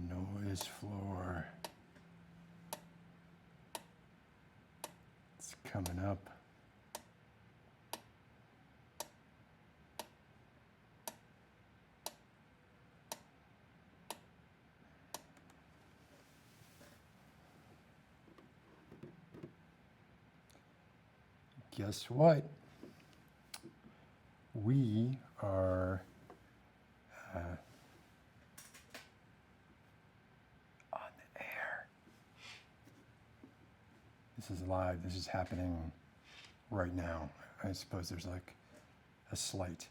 noise floor. It's coming up. Guess what? We are on the air. This is live. This is happening right now. I suppose there's like a slight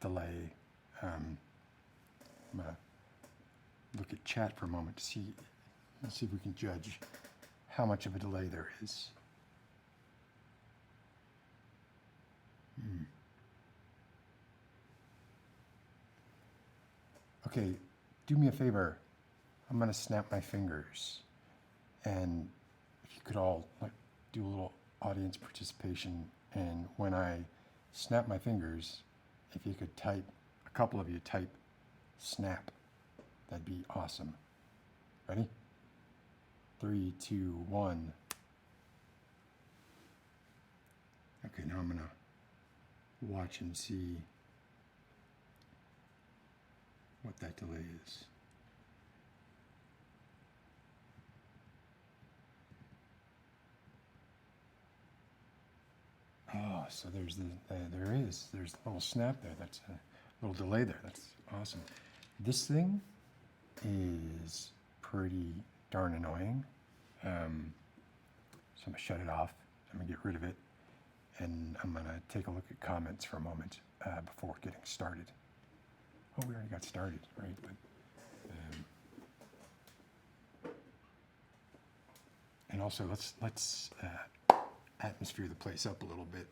delay. I'm gonna look at chat for a moment to see. Let's see if we can judge how much of a delay there is. Okay, do me a favor. I'm gonna snap my fingers, and if you could all like do a little audience participation, and when I snap my fingers, if you could type, a couple of you type snap, that'd be awesome. Ready? 3, 2, 1. Okay, now I'm gonna watch and see what that delay is. Oh, so there's there's a little snap there. That's a little delay there. That's awesome. This thing is pretty darn annoying. So I'm gonna shut it off. I'm gonna get rid of it, and I'm gonna take a look at comments for a moment before getting started. Oh, we already got started, right? But, and also, let's atmosphere the place up a little bit.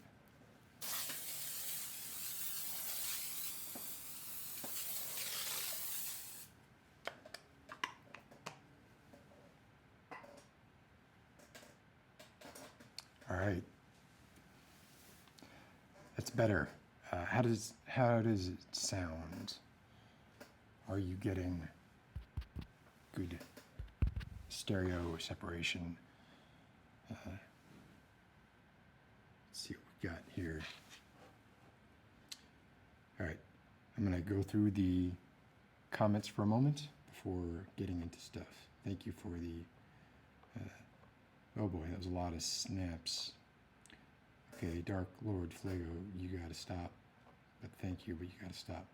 All right, that's better. How does it sound? Are you getting good stereo separation? Let's see what we got here. All right, I'm gonna go through the comments for a moment before getting into stuff. Thank you for the, oh boy, that was a lot of snaps. Okay, Dark Lord Flago, you gotta stop. But thank you, but you gotta stop.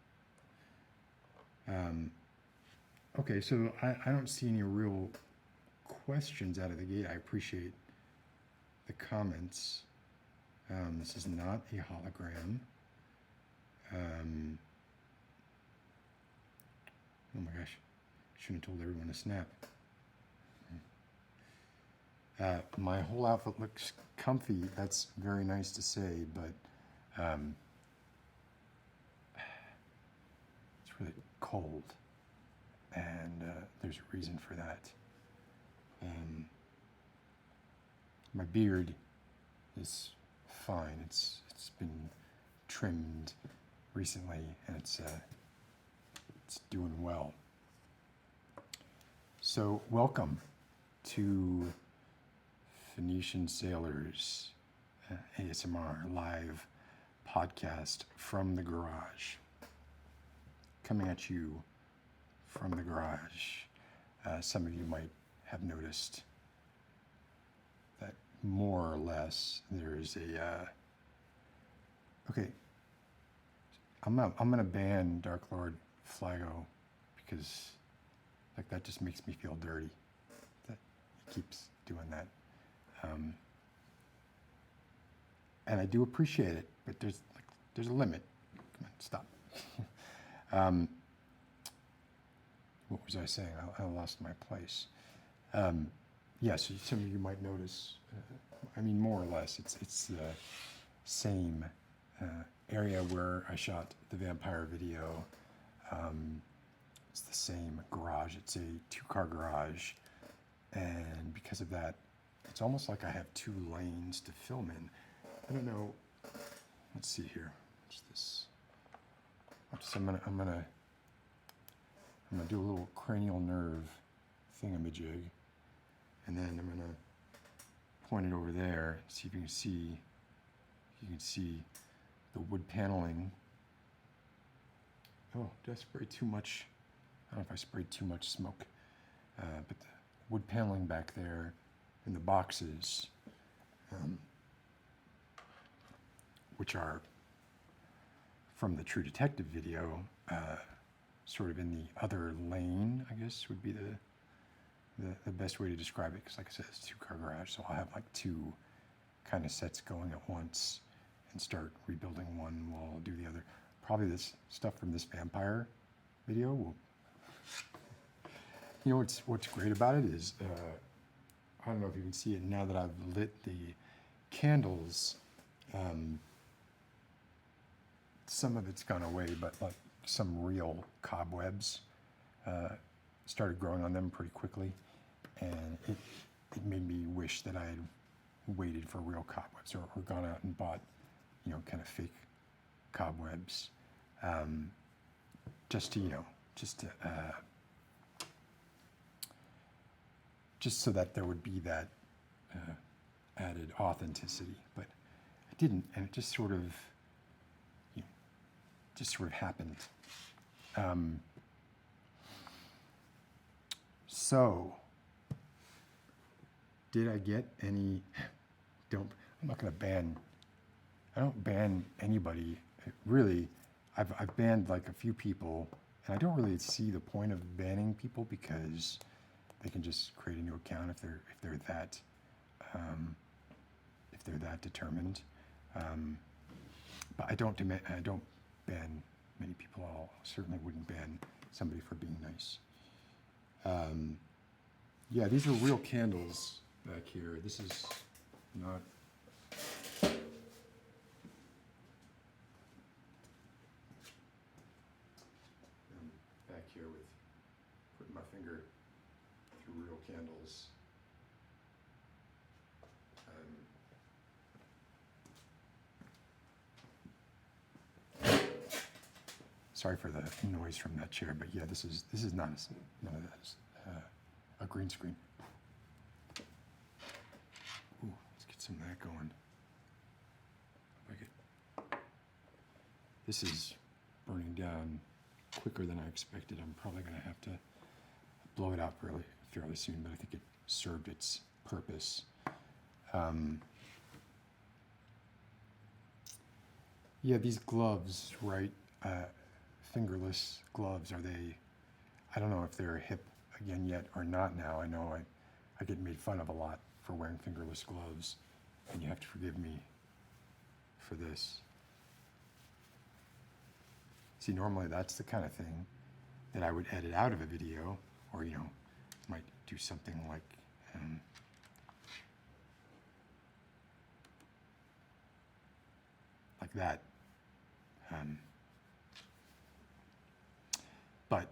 Okay, so I don't see any real questions out of the gate. I appreciate the comments. This is not a hologram. Oh my gosh, I shouldn't have told everyone to snap. My whole outfit looks comfy. That's very nice to say, but it's really cold, and there's a reason for that. My beard is fine. It's been trimmed recently, and it's doing well. So welcome to Phoenician Sailors ASMR live podcast from the garage, coming at you from the garage. Some of you might have noticed that more or less there's a okay, I'm gonna ban Dark Lord Flago because like that just makes me feel dirty that he keeps doing that. And I do appreciate it, but there's a limit. Come on, stop. What was I saying? I lost my place. Yes, some of you might notice. I mean, more or less, it's the same area where I shot the vampire video. It's the same garage. It's a 2-car garage, and because of that, it's almost like I have 2 lanes to film in. I don't know. Let's see here. What's this? I'm gonna do a little cranial nerve thingamajig, and then I'm gonna point it over there. See if you can see. You can see the wood paneling. Oh, did I spray too much? I don't know if I sprayed too much smoke, but the wood paneling back there in the boxes, which are from the True Detective video, sort of in the other lane, I guess would be the best way to describe it, because like I said, it's a two-car garage, so I'll have like two kind of sets going at once and start rebuilding one while I'll do the other. Probably this stuff from this vampire video will, you know, what's great about it is, I don't know if you can see it now that I've lit the candles, some of it's gone away, but like some real cobwebs started growing on them pretty quickly, and it made me wish that I had waited for real cobwebs, or gone out and bought, you know, kind of fake cobwebs, just to, you know, just so that there would be that added authenticity. But I didn't, and it just sort of, you know, happened. So, did I get any? I'm not going to ban. I don't ban anybody. Really, I've banned like a few people, and I don't really see the point of banning people, because they can just create a new account if they're that determined. But I don't ban many people. I certainly wouldn't ban somebody for being nice. Yeah, these are real candles back here. This is not. I'm back here with putting my finger through real candles. Sorry for the noise from that chair, but yeah, this is not none of that is a green screen. Ooh, let's get some of that going. This is burning down quicker than I expected. I'm probably going to have to blow it out fairly soon, but I think it served its purpose. Yeah, these gloves, right? Fingerless gloves, are they? I don't know if they're hip again yet or not now. I know I get made fun of a lot for wearing fingerless gloves, and you have to forgive me for this. See, normally that's the kind of thing that I would edit out of a video, or, you know, might do something like that. But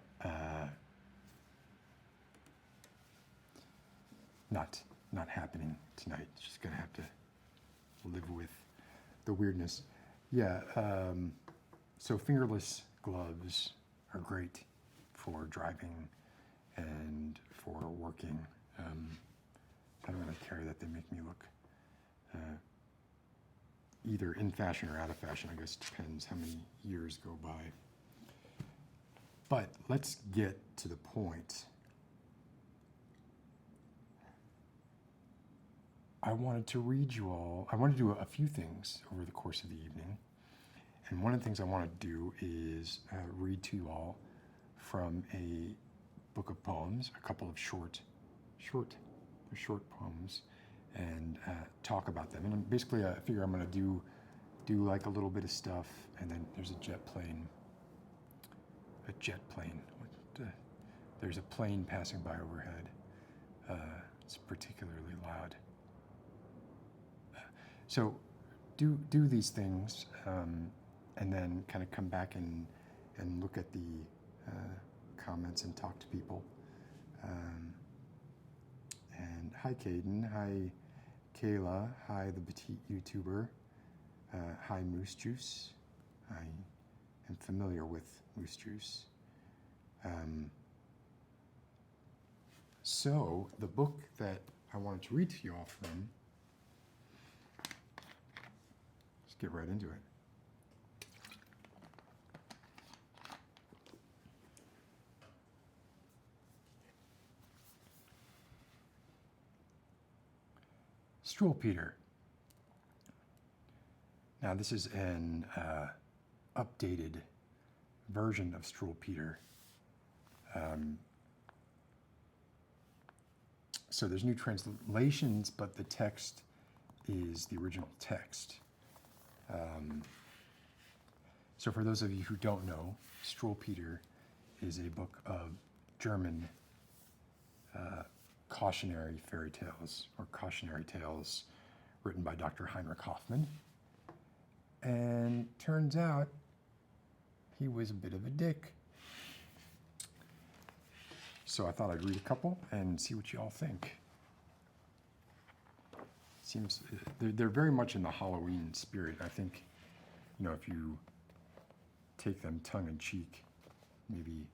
not happening tonight. It's just gonna have to live with the weirdness. Yeah. So fingerless gloves are great for driving and for working. I don't really care that they make me look either in fashion or out of fashion. I guess it depends how many years go by. But let's get to the point. I wanted to read you all, I wanted to do a few things over the course of the evening. And one of the things I want to do is read to you all from a book of poems, a couple of short poems, and talk about them. And basically, I figure I'm going to do like a little bit of stuff, and then there's a jet plane. There's a plane passing by overhead. It's particularly loud. So do these things, and then kind of come back and look at the comments and talk to people. And hi, Caden. Hi, Kayla. Hi, the petite YouTuber. Hi, Moose Juice. Hi, am familiar with moose juice. So the book that I wanted to read to you all from, let's get right into it. Struwwelpeter. Now this is an updated version of Struwwelpeter. So there's new translations, but the text is the original text. So for those of you who don't know, Struwwelpeter is a book of German cautionary fairy tales, or cautionary tales, written by Dr. Heinrich Hoffmann. And turns out he was a bit of a dick. So I thought I'd read a couple and see what you all think. Seems they're very much in the Halloween spirit. I think, you know, if you take them tongue in cheek, maybe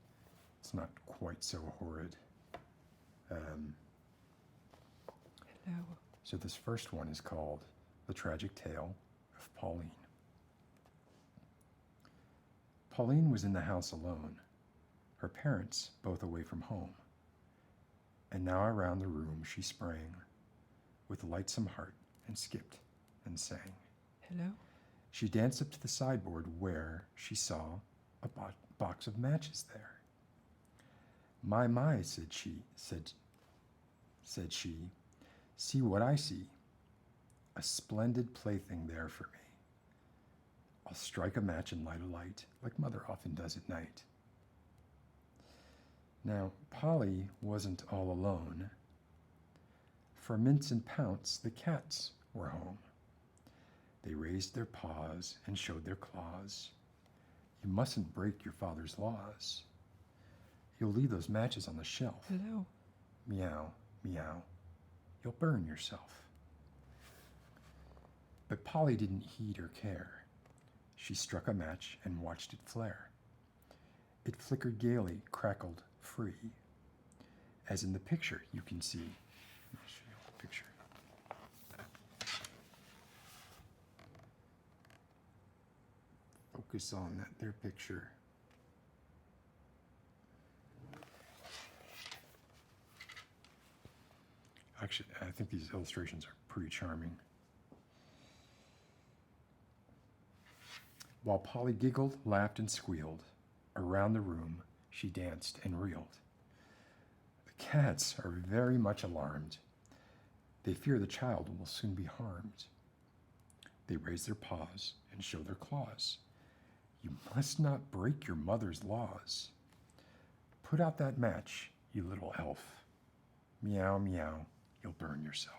it's not quite so horrid. Hello. So this first one is called The Tragic Tale of Pauline. Pauline was in the house alone, her parents both away from home. And now around the room she sprang, with a lightsome heart, and skipped and sang. Hello? She danced up to the sideboard where she saw a box of matches there. My, said she, see what I see. A splendid plaything there for me. I'll strike a match and light a light, like Mother often does at night. Now, Polly wasn't all alone. For Mince and Pounce, the cats were home. They raised their paws and showed their claws. You mustn't break your father's laws. You'll leave those matches on the shelf. Hello? Meow, meow. You'll burn yourself. But Polly didn't heed or care. She struck a match and watched it flare. It flickered gaily, crackled free. As in the picture you can see. Let me show you the picture. Focus on their picture. Actually, I think these illustrations are pretty charming. While Polly giggled, laughed, and squealed, around the room she danced and reeled. The cats are very much alarmed. They fear the child will soon be harmed. They raise their paws and show their claws. You must not break your mother's laws. Put out that match, you little elf. Meow, meow, you'll burn yourself.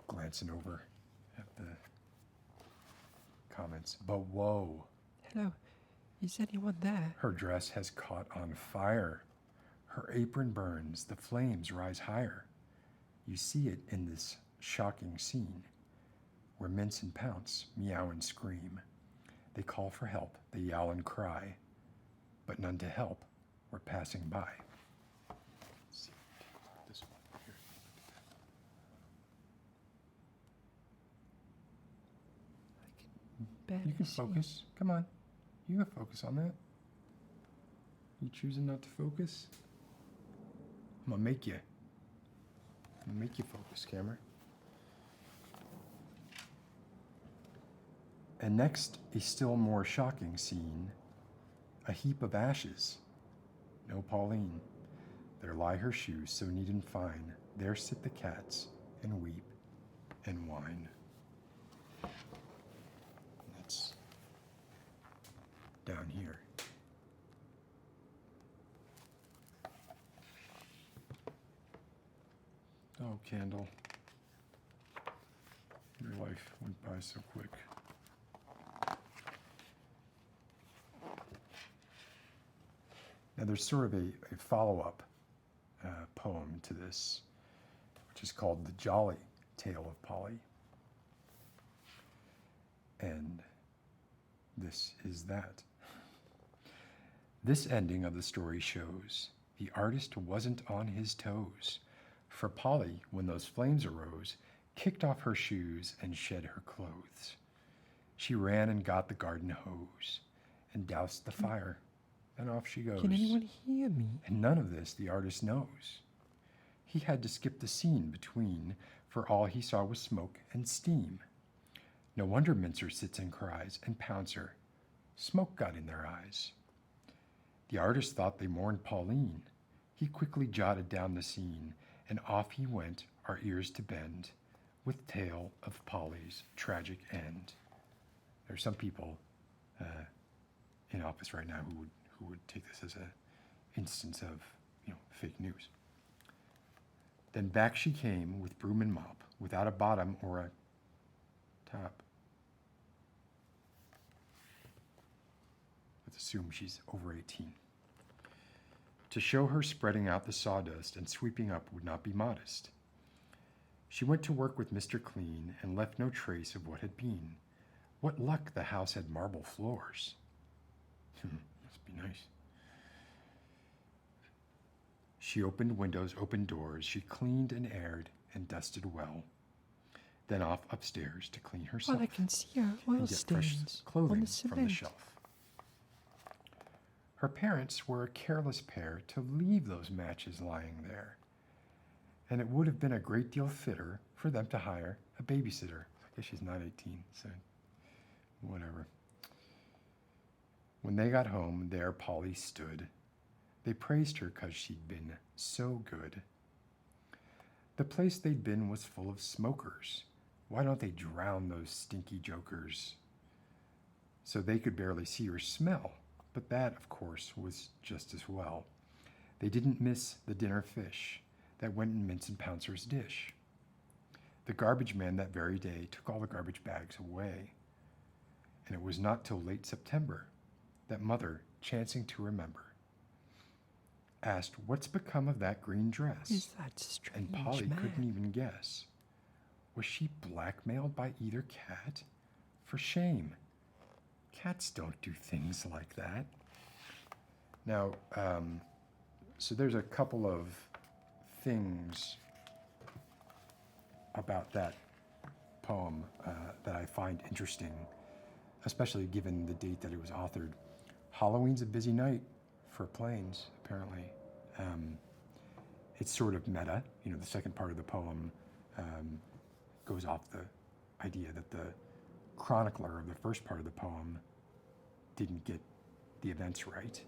Glancing over at the comments. But whoa. Hello? Is anyone there? Her dress has caught on fire. Her apron burns, the flames rise higher. You see it in this shocking scene, where Mince and Pounce meow and scream. They call for help, they yell and cry, but none to help. We're passing by. Let's see, this one here. You can focus. Come on. You can focus on that. You choosing not to focus? I'm gonna make you. I'm gonna make you focus, camera. And next, a still more shocking scene. A heap of ashes. No Pauline. There lie her shoes, so neat and fine. There sit the cats, and weep, and whine. That's down here. Oh, Candle. Your life went by so quick. Now there's sort of a follow-up poem to this, which is called The Jolly Tale of Polly. end. This is that. This ending of the story shows the artist wasn't on his toes, for Polly, when those flames arose, kicked off her shoes and shed her clothes. She ran and got the garden hose and doused the fire, and off she goes. Can anyone hear me? And none of this the artist knows. He had to skip the scene between, for all he saw was smoke and steam. No wonder Mincer sits and cries, and Pouncer. Smoke got in their eyes. The artist thought they mourned Pauline. He quickly jotted down the scene, and off he went, our ears to bend, with tale of Polly's tragic end. There are some people in office right now who would take this as an instance of, fake news. Then back she came with broom and mop, without a bottom or a top. Let's assume she's over 18. To show her spreading out the sawdust and sweeping up would not be modest. She went to work with Mr. Clean and left no trace of what had been. What luck the house had marble floors. Must be nice. She opened windows, opened doors. She cleaned and aired and dusted well. Then off upstairs to clean herself. All I can see are oil and get fresh stains on clothing the from the cement. shelf. Her parents were a careless pair to leave those matches lying there, and it would have been a great deal fitter for them to hire a babysitter. I guess she's not 18, so whatever. When they got home, there Polly stood. They praised her 'cause she'd been so good. The place they'd been was full of smokers. Why don't they drown those stinky jokers? So they could barely see or smell, but that, of course, was just as well. They didn't miss the dinner fish that went in Mince and Pouncer's dish. The garbage man that very day took all the garbage bags away, and it was not till late September that Mother, chancing to remember, asked what's become of that green dress. Is that strange And Polly man? couldn't even guess. Was she blackmailed by either cat? For shame. Cats don't do things like that. Now, so there's a couple of things about that poem that I find interesting, especially given the date that it was authored. Halloween's a busy night for planes, apparently. It's sort of meta. The second part of the poem goes off the idea that the chronicler of the first part of the poem didn't get the events right.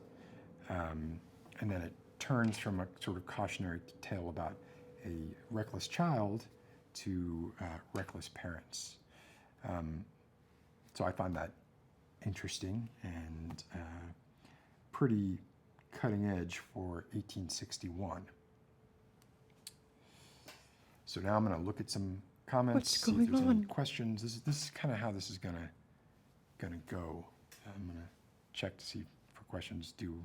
And then it turns from a sort of cautionary tale about a reckless child to reckless parents. So I find that interesting and pretty cutting edge for 1861. So now I'm going to look at some comments, What's see if going there's any on? questions. This is kind of how this is gonna go. I'm gonna check to see for questions, do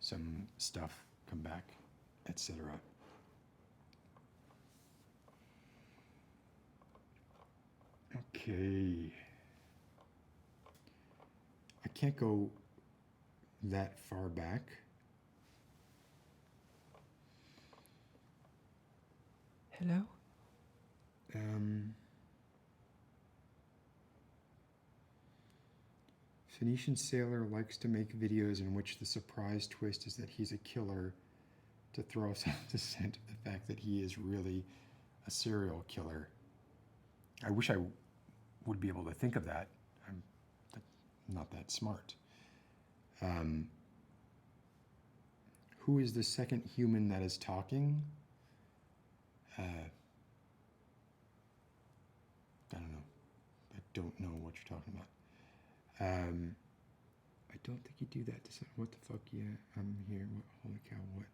some stuff, come back, etc. Okay. I can't go that far back. Hello? Phoenician sailor likes to make videos in which the surprise twist is that he's a killer to throw us off the scent of the fact that he is really a serial killer. I wish I would be able to think of that. I'm not that smart. Who is the second human that is talking? I don't know. I don't know what you're talking about. I don't think you do that to someone. What the fuck? Yeah, I'm here. What, holy cow, what?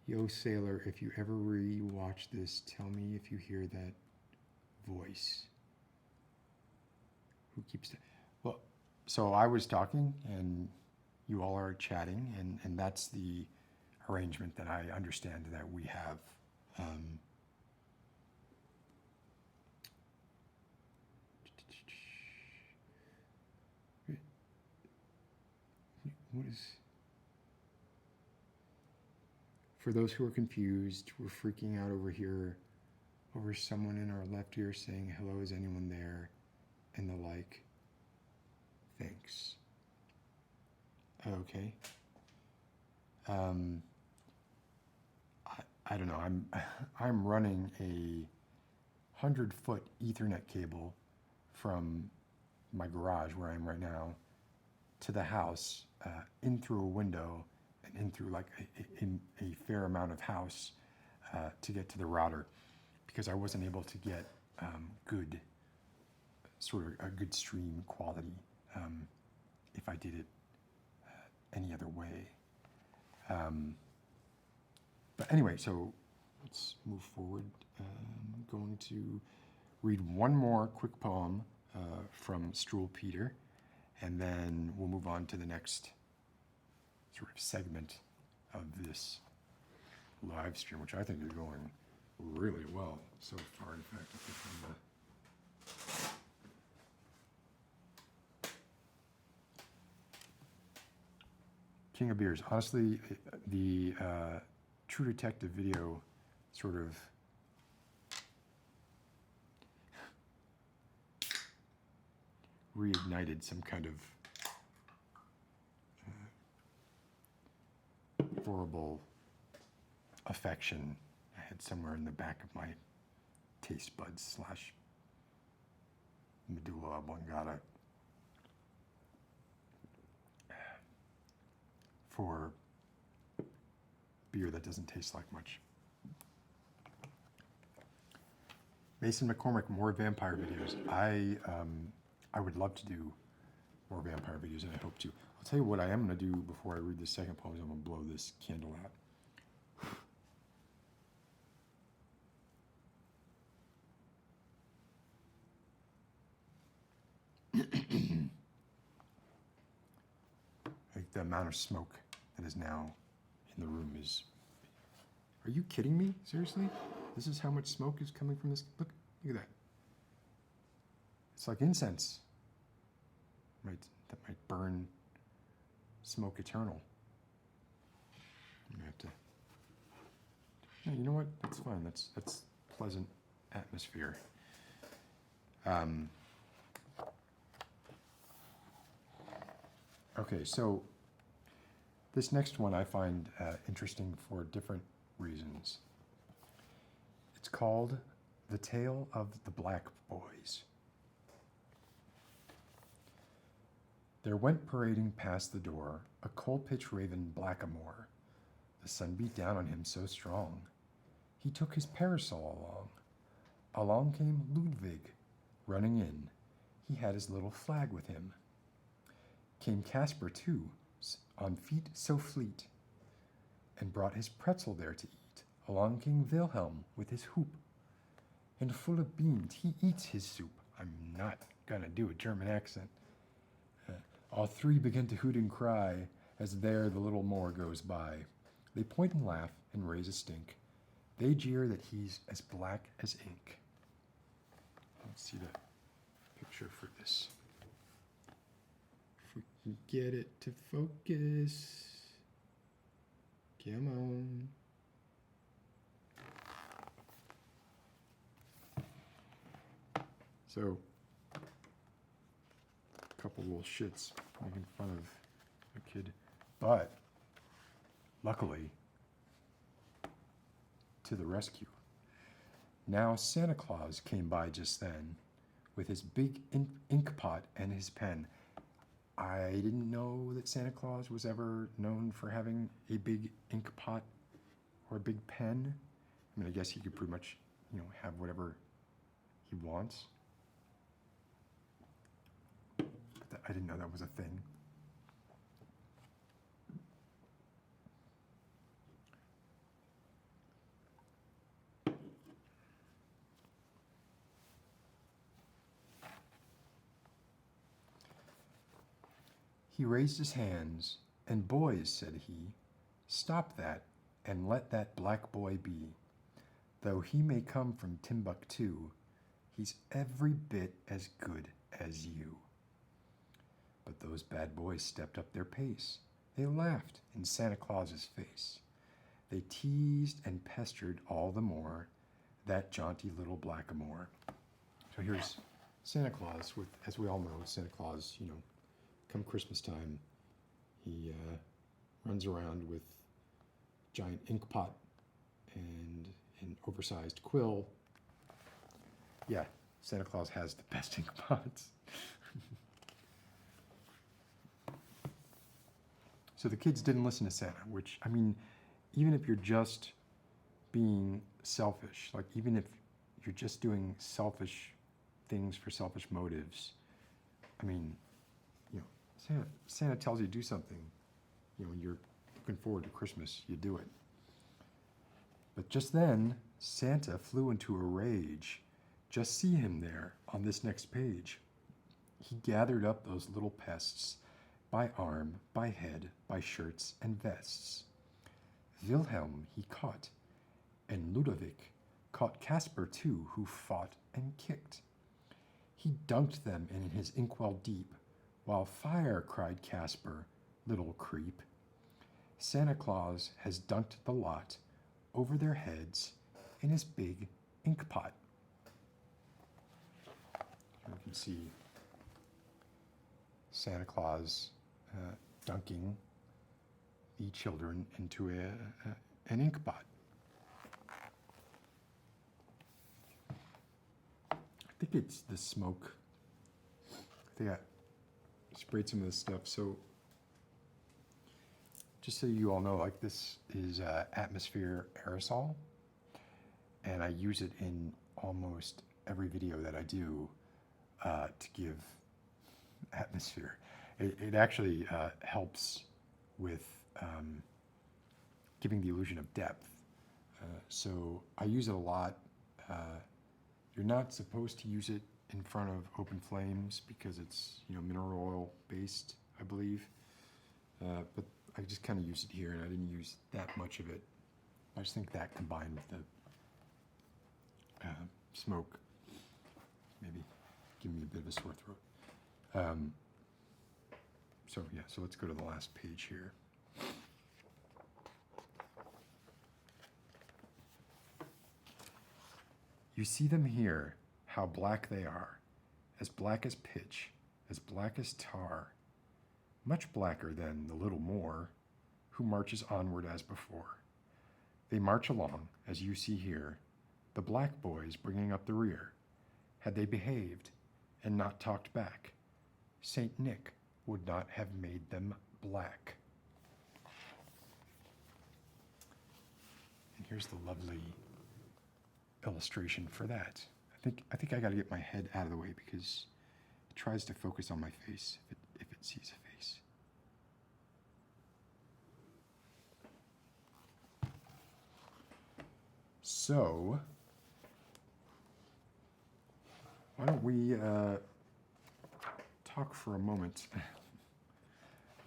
Yo, sailor, if you ever re-watch this, tell me if you hear that voice. Who keeps that? Well, so I was talking and you all are chatting, and that's the arrangement that I understand that we have. what is... For those who are confused, we're freaking out over here over someone in our left ear saying, hello, is anyone there? And the like. Thanks. Okay. I don't know. I'm running a 100-foot Ethernet cable from my garage where I am right now to the house, in through a window and in through like a fair amount of house to get to the router, because I wasn't able to get good sort of a good stream quality if I did it any other way. But anyway, so let's move forward. I'm going to read one more quick poem from Struwwelpeter, and then we'll move on to the next sort of segment of this live stream, which I think is going really well so far. In fact, I think King of Beers. Honestly, the True Detective video sort of reignited some kind of horrible affection I had somewhere in the back of my taste buds / medulla oblongata for beer that doesn't taste like much. Mason McCormick, more vampire videos. I would love to do more vampire videos, and I hope to. I'll tell you what I am going to do before I read the second poem. I'm going to blow this candle out. Like the amount of smoke that is now in the room is... Are you kidding me? Seriously? This is how much smoke is coming from this? Look at that. It's like incense. That might burn smoke eternal. I'm gonna have to... No, you know what? That's fine. That's pleasant atmosphere. Okay, so this next one I find interesting for different reasons. It's called The Tale of the Black Boys. There went parading past the door a coal-pitch raven blackamoor. The sun beat down on him so strong. He took his parasol along. Along came Ludwig, running in. He had his little flag with him. Came Casper too, on feet so fleet, and brought his pretzel there to eat. Along came Wilhelm with his hoop, and full of beans he eats his soup. I'm not gonna do a German accent. All three begin to hoot and cry as there the little Moor goes by. They point and laugh and raise a stink. They jeer that he's as black as ink. Let's see the picture for this. If we can get it to focus. Come on. So, a couple little shits making fun of a kid. But, luckily, to the rescue. Now Santa Claus came by just then with his big ink pot and his pen. I didn't know that Santa Claus was ever known for having a big ink pot or a big pen. I mean, I guess he could pretty much, have whatever he wants. But I didn't know that was a thing. He raised his hands, and boys, said he, stop that, and let that black boy be. Though he may come from Timbuktu, he's every bit as good as you. But those bad boys stepped up their pace. They laughed in Santa Claus's face. They teased and pestered all the more that jaunty little blackamoor. So here's Santa Claus with, as we all know, Santa Claus, come Christmas time, he runs around with giant ink pot and an oversized quill. Yeah, Santa Claus has the best ink pots. So the kids didn't listen to Santa, which, I mean, even if you're just being selfish, like even if you're just doing selfish things for selfish motives, I mean, Santa tells you to do something, you're looking forward to Christmas, you do it. But just then, Santa flew into a rage. Just see him there on this next page. He gathered up those little pests by arm, by head, by shirts and vests. Wilhelm he caught, and Ludovic caught Caspar too, who fought and kicked. He dunked them in his inkwell deep, while fire, cried Caspar, little creep. Santa Claus has dunked the lot over their heads in his big ink pot. You can see Santa Claus dunking the children into an ink pot. I think it's the smoke. I think I sprayed some of this stuff. So just so you all know, like this is atmosphere aerosol, and I use it in almost every video that I do to give atmosphere. It actually helps with giving the illusion of depth. So I use it a lot. You're not supposed to use it in front of open flames because it's mineral oil based, I believe. But I just kind of use it here, and I didn't use that much of it. I just think that combined with the smoke maybe give me a bit of a sore throat. So let's go to the last page here. You see them here, how black they are, as black as pitch, as black as tar, much blacker than the little Moor, who marches onward as before. They march along, as you see here, the black boys bringing up the rear. Had they behaved and not talked back, Saint Nick would not have made them black. And here's the lovely illustration for that. I think I got to get my head out of the way because it tries to focus on my face if it sees a face. So why don't we talk for a moment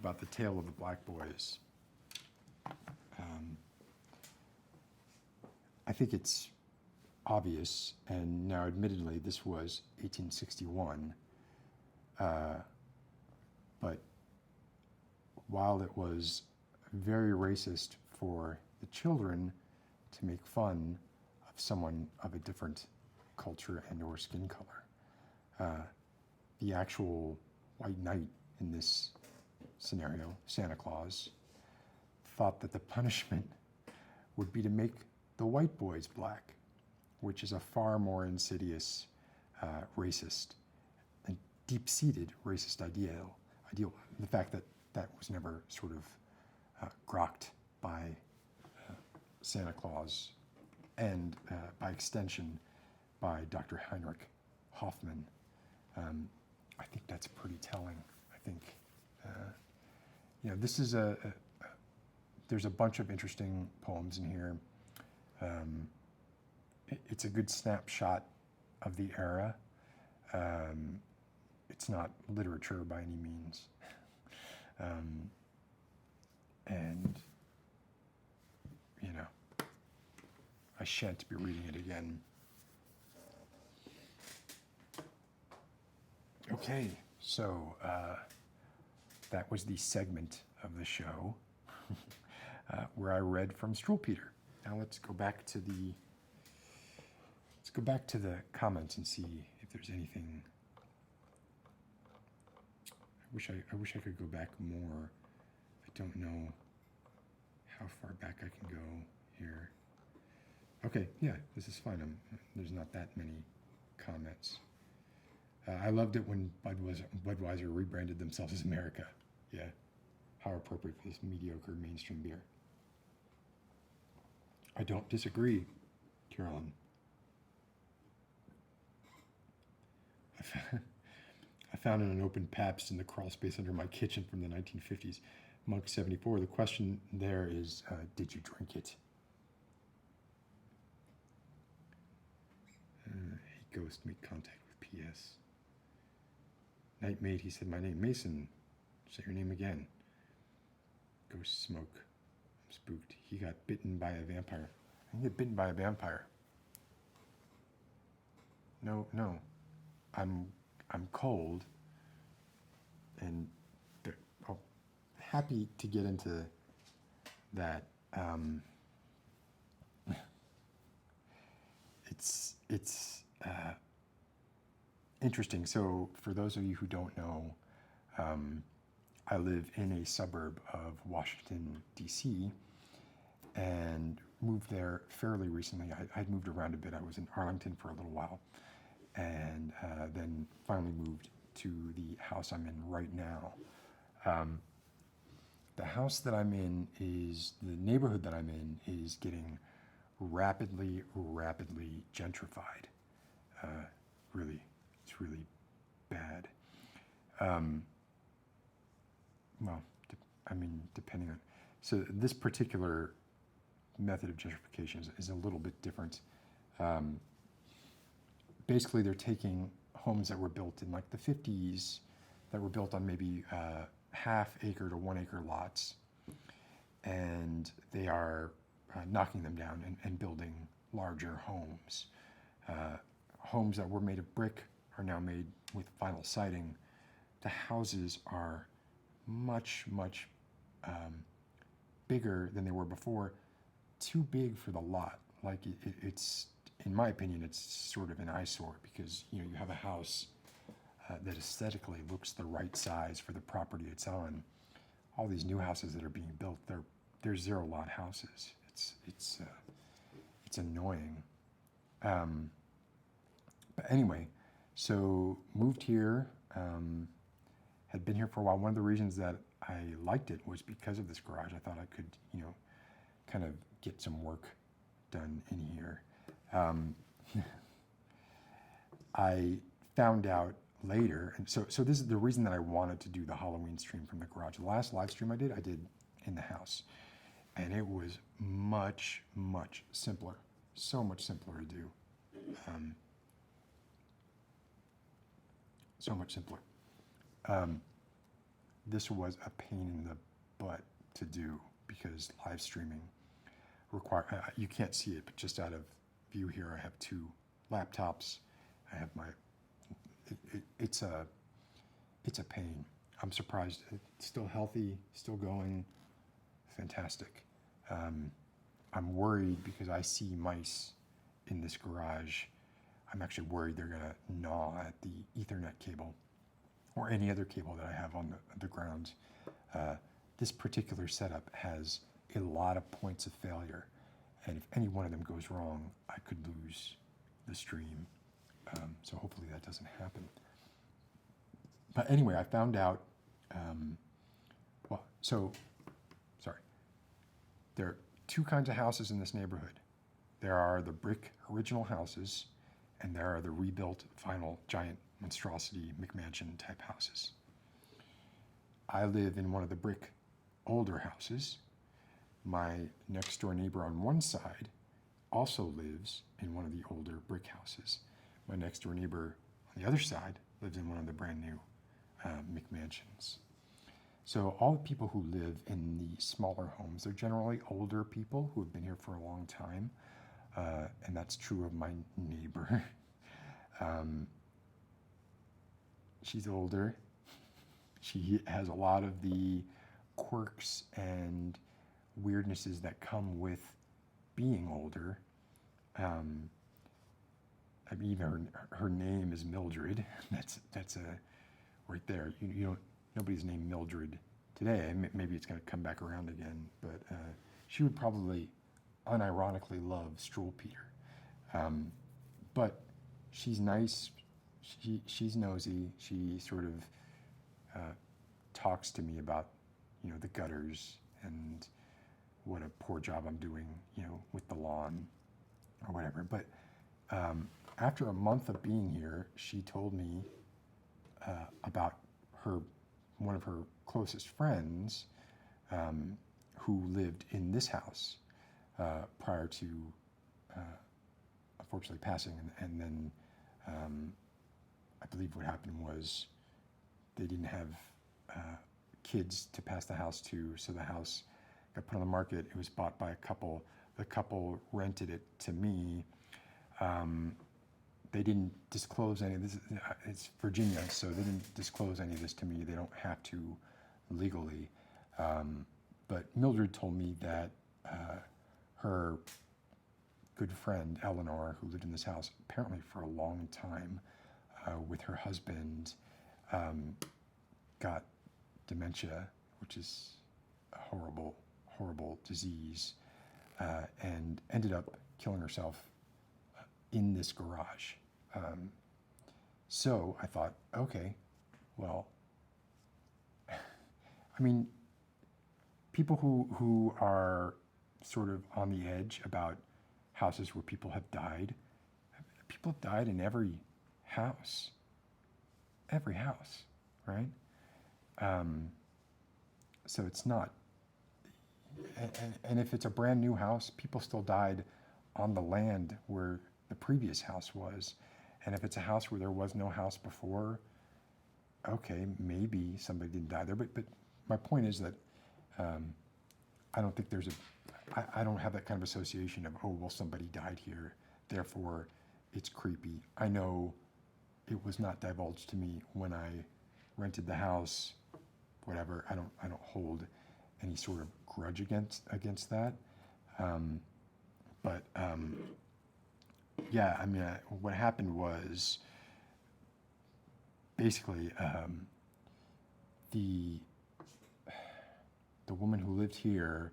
about the tale of the Black Boys. I think it's obvious, and now admittedly this was 1861, but while it was very racist for the children to make fun of someone of a different culture and or skin color, the actual white knight in this scenario, Santa Claus, thought that the punishment would be to make the white boys black, which is a far more insidious, racist, and deep-seated racist ideal. The fact that that was never sort of grokked by Santa Claus, and by extension by Dr. Heinrich Hoffman. I think that's pretty telling. I think, this is there's a bunch of interesting poems in here. It's a good snapshot of the era. It's not literature by any means. And, I shan't be reading it again. Okay, so that was the segment of the show where I read from Struwwelpeter. Now let's go back to the comments and see if there's anything. I wish I could go back more. I don't know how far back I can go here. Okay, yeah, this is fine. There's not that many comments. I loved it when Budweiser rebranded themselves as America. Yeah, how appropriate for this mediocre mainstream beer. I don't disagree, Carolyn. I found an open Pabst in the crawl space under my kitchen from the 1950s. Monk 74. The question there is, did you drink it? He ghost made contact with PS. Nightmate, he said my name. Mason, say your name again. Ghost smoke. I'm spooked. He got bitten by a vampire. I can get bitten by a vampire. No. I'm cold, and I'm happy to get into that. It's interesting. So for those of you who don't know, I live in a suburb of Washington, D.C., and moved there fairly recently. I'd moved around a bit. I was in Arlington for a little while, and then finally moved to the house I'm in right now. The house that I'm in the neighborhood that I'm in is getting rapidly gentrified. It's really bad. Depending on, so this particular method of gentrification is a little bit different. Basically, they're taking homes that were built in like the 50s, that were built on maybe half-acre to 1-acre lots, and they are knocking them down and building larger homes. Homes that were made of brick are now made with vinyl siding. The houses are much bigger than they were before, too big for the lot. Like it's, in my opinion, it's sort of an eyesore, because you have a house that aesthetically looks the right size for the property it's on. All these new houses that are being built, they're zero lot houses. It's annoying. But anyway, so moved here, had been here for a while. One of the reasons that I liked it was because of this garage. I thought I could, kind of get some work done in here. I found out later, and so this is the reason that I wanted to do the Halloween stream from the garage. The last live stream I did in the house, and it was much simpler, so much simpler to do. So much simpler. This was a pain in the butt to do, because live streaming you can't see it, but just out of view here, I have 2 laptops. I have it's a pain. I'm surprised it's still healthy, still going, fantastic. I'm worried because I see mice in this garage. I'm actually worried they're gonna gnaw at the Ethernet cable or any other cable that I have on the ground. This particular setup has a lot of points of failure, and if any one of them goes wrong, I could lose the stream. So hopefully that doesn't happen. But anyway, I found out, there are 2 kinds of houses in this neighborhood. There are the brick original houses, and there are the rebuilt vinyl giant monstrosity McMansion type houses. I live in one of the brick older houses. My next door neighbor on one side also lives in one of the older brick houses. My next door neighbor on the other side lives in one of the brand new McMansions. So all the people who live in the smaller homes, they're generally older people who have been here for a long time. And that's true of my neighbor. She's older. she has a lot of the quirks and weirdnesses that come with being older. I mean, even her name is Mildred. That's a right there. You don't, nobody's named Mildred today. Maybe it's going to come back around again, but she would probably unironically love Struwwelpeter. But she's nice. She's nosy. She sort of talks to me about, the gutters and what a poor job I'm doing, with the lawn or whatever. But after a month of being here, she told me about one of her closest friends who lived in this house prior to unfortunately passing. And then I believe what happened was they didn't have kids to pass the house to, so the house got put on the market. It was bought by a couple. The couple rented it to me. They didn't disclose any of this. It's Virginia, so they didn't disclose any of this to me. They don't have to legally. But Mildred told me that her good friend, Eleanor, who lived in this house apparently for a long time with her husband, got dementia, which is a horrible, horrible disease, and ended up killing herself in this garage. So I thought, okay, well, I mean, people who are sort of on the edge about houses where people have died in every house, right? So it's not, and if it's a brand new house, people still died on the land where the previous house was. And if it's a house where there was no house before, okay, maybe somebody didn't die there. But my point is that I don't think I don't have that kind of association of, oh, well, somebody died here, therefore it's creepy. I know it was not divulged to me when I rented the house, whatever. I don't hold any sort of grudge against that. Yeah, I mean, what happened was basically the woman who lived here,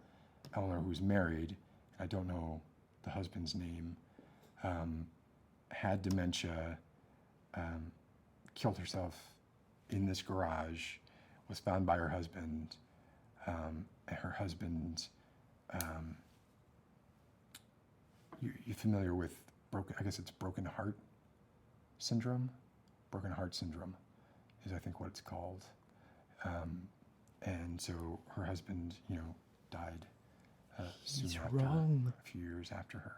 Eleanor, who's married, I don't know the husband's name, had dementia, killed herself in this garage, was found by her husband, and her husband, you're familiar with broken heart syndrome? Broken heart syndrome is, I think, what it's called. And so her husband, died soon He's after, wrong. a few years after her.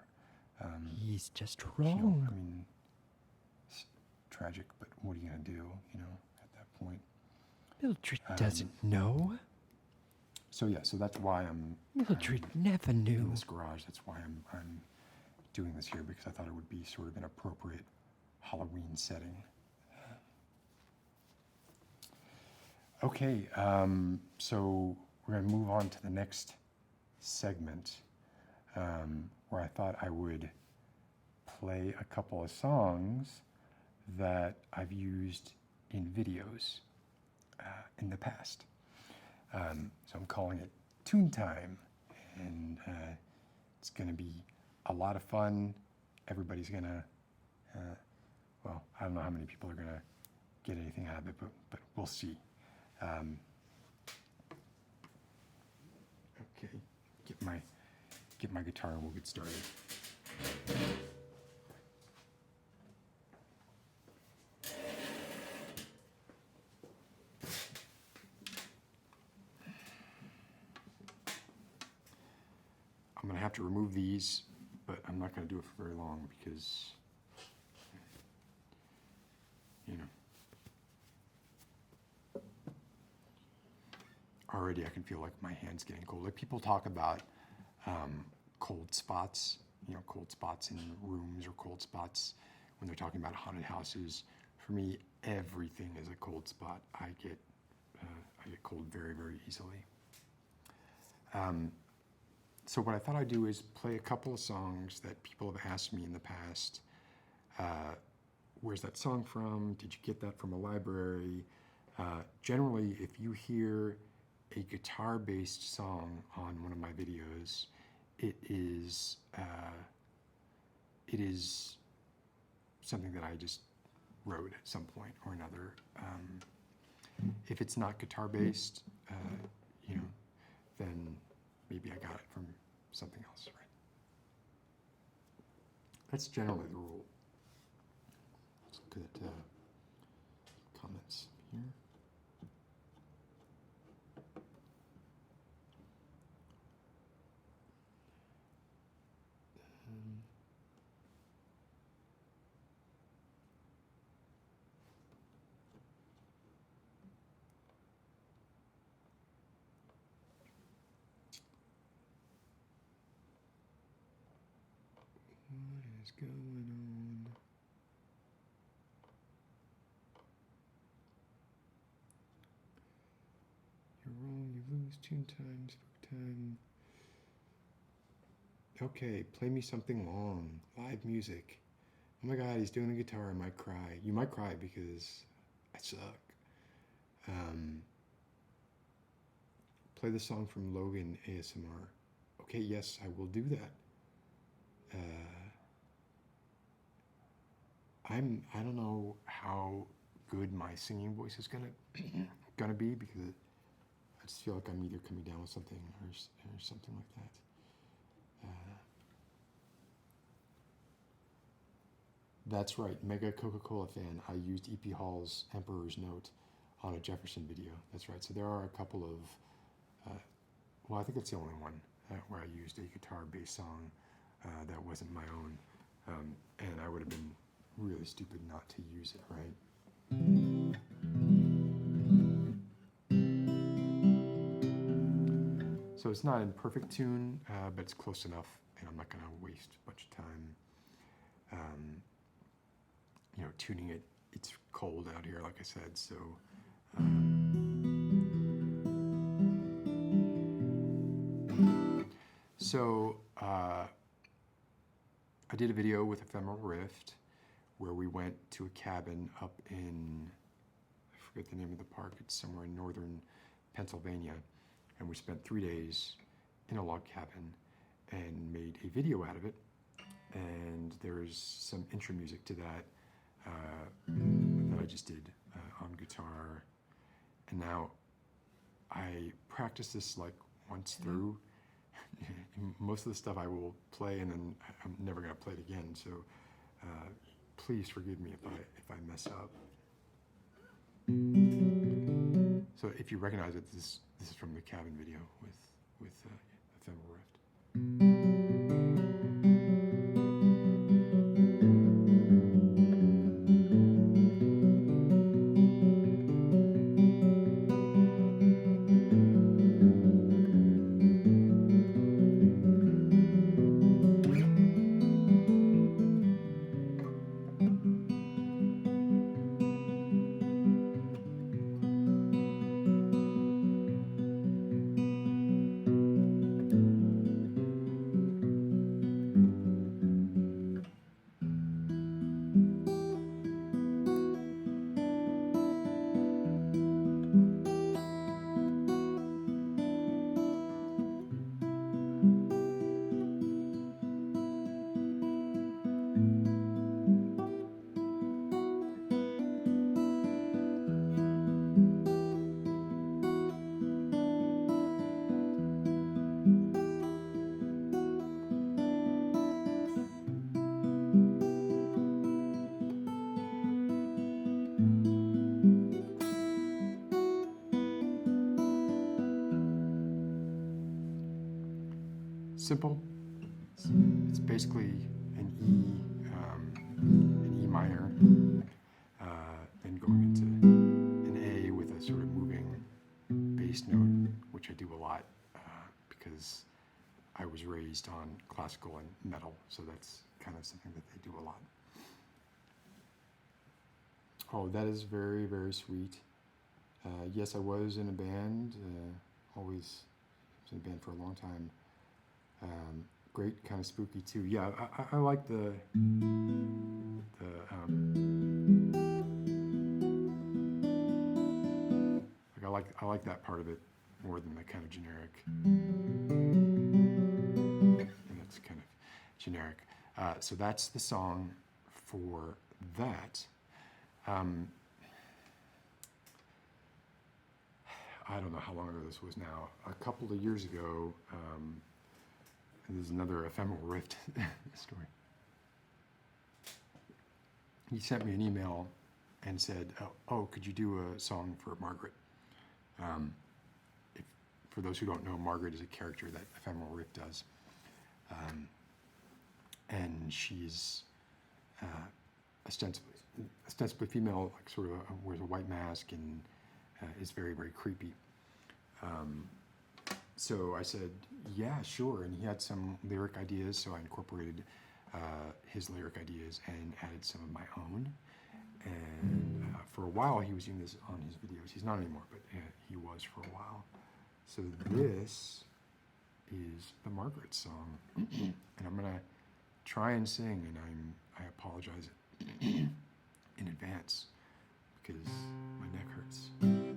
He's just wrong. I mean, it's tragic, but what are you going to do, at that point? Mildred doesn't know. So yeah, so that's why I'm Mildred never in knew. this garage. That's why I'm doing this here, because I thought it would be sort of an appropriate Halloween setting. Okay, so we're going to move on to the next segment, where I thought I would play a couple of songs that I've used in videos in the past. So I'm calling it Tune Time, and it's going to be a lot of fun. Everybody's going to, well, I don't know how many people are going to get anything out of it, but we'll see. Okay, get my guitar and we'll get started. I'm going to have to remove these, but I'm not going to do it for very long because, already I can feel like my hand's getting cold. Like, people talk about cold spots, cold spots in rooms or cold spots when they're talking about haunted houses. For me, everything is a cold spot. I get I get cold very, very easily. So what I thought I'd do is play a couple of songs that people have asked me in the past. Where's that song from? Did you get that from a library? Generally, if you hear a guitar-based song on one of my videos, it is something that I just wrote at some point or another. If it's not guitar-based, then maybe I got it from something else, right? That's generally the rule. Let's look at comments here. What is going on? You're wrong, you lose 2 times per time. Okay, play me something long. Live music. Oh my god, he's doing the guitar, I might cry. You might cry because I suck. Play the song from Logan ASMR. Okay, yes, I will do that. I don't know how good my singing voice is gonna be, because I just feel like I'm either coming down with something or something like that. That's right, mega Coca-Cola fan. I used E.P. Hall's Emperor's Note on a Jefferson video. That's right. So there are a couple of, well, I think that's the only one where I used a guitar-based song that wasn't my own. And I would have been really stupid not to use it, right? So it's not in perfect tune, but it's close enough, and I'm not going to waste a bunch of time tuning it. It's cold out here, like I said, so I did a video with Ephemeral Rift where we went to a cabin up in, I forget the name of the park, it's somewhere in northern Pennsylvania, and we spent 3 days in a log cabin and made a video out of it. And there's some intro music to that that I just did on guitar. And now I practice this like once through. Most of the stuff I will play and then I'm never going to play it again. So please forgive me if I mess up. So if you recognize it, this is from the cabin video with Ephemeral Rift. Simple. It's basically an E minor, then going into an A with a sort of moving bass note, which I do a lot because I was raised on classical and metal, so that's kind of something that they do a lot. Oh, that is very, very sweet. Yes, I was in a band. Always was in a band for a long time. Great, kind of spooky too. Yeah, I like the I like that part of it more than the kind of generic. And that's kind of generic. So that's the song for that. I don't know how long ago this was now. A couple of years ago, and there's another ephemeral rift story. He sent me an email and said, "Oh, could you do a song for Margaret?" For those who don't know, Margaret is a character that ephemeral rift does, and she's ostensibly female, like sort of wears a white mask and is very, very creepy. So I said, yeah, sure. And he had some lyric ideas, so I incorporated his lyric ideas and added some of my own. And for a while, he was using this on his videos. He's not anymore, but he was for a while. So this is the Margaret song. And I'm going to try and sing, and I apologize in advance because my neck hurts. Okay.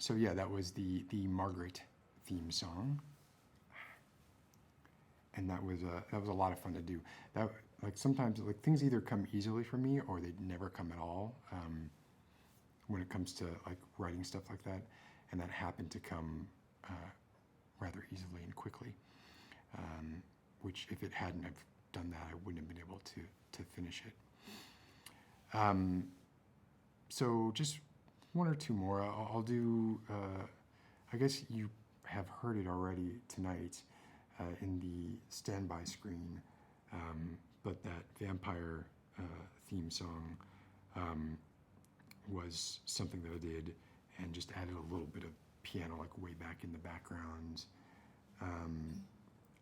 So yeah, that was the Margaret theme song, and that was a lot of fun to do. That like sometimes like things either come easily for me or they never come at all when it comes to like writing stuff like that, and that happened to come rather easily and quickly. Which if it hadn't have done that, I wouldn't have been able to finish it. So just one or two more. I'll do, I guess you have heard it already tonight in the standby screen, but that vampire theme song was something that I did and just added a little bit of piano like way back in the background.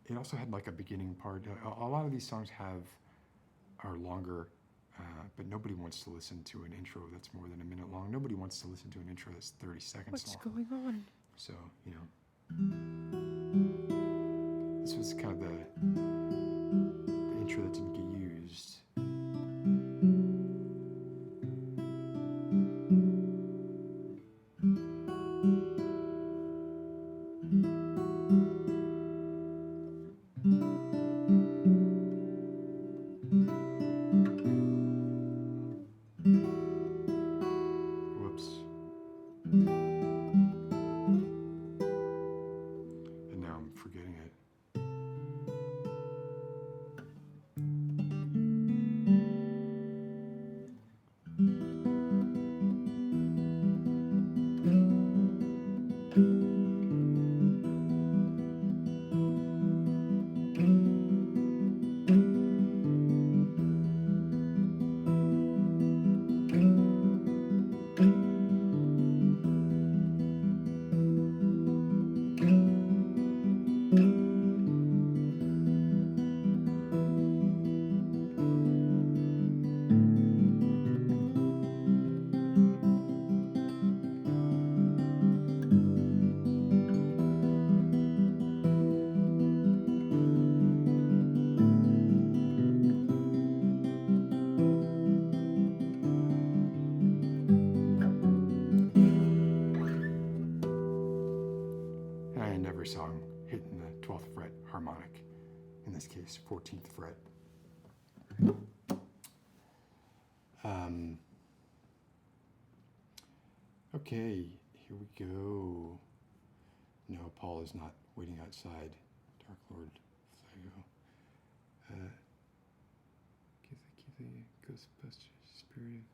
It also had like a beginning part. A lot of these songs are longer. But nobody wants to listen to an intro that's more than a minute long. Nobody wants to listen to an intro that's 30 seconds What's long. going on? So, this was kind of the intro that didn't get used. And now I'm forgetting it. Okay, here we go. No, Paul is not waiting outside. Dark Lord Flago. Keep the Ghostbusters spirit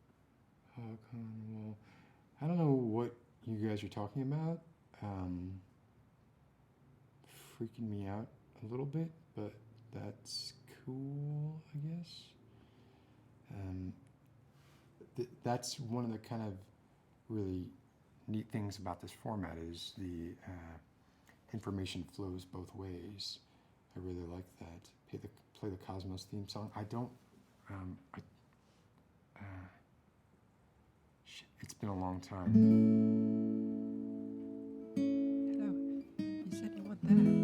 hog on the wall. I don't know what you guys are talking about. Freaking me out a little bit, but that's cool, I guess. That's one of the kind of really neat things about this format is the information flows both ways. I really like that. Play the Cosmos theme song. I don't. Shit, it's been a long time. Hello. You said you want that.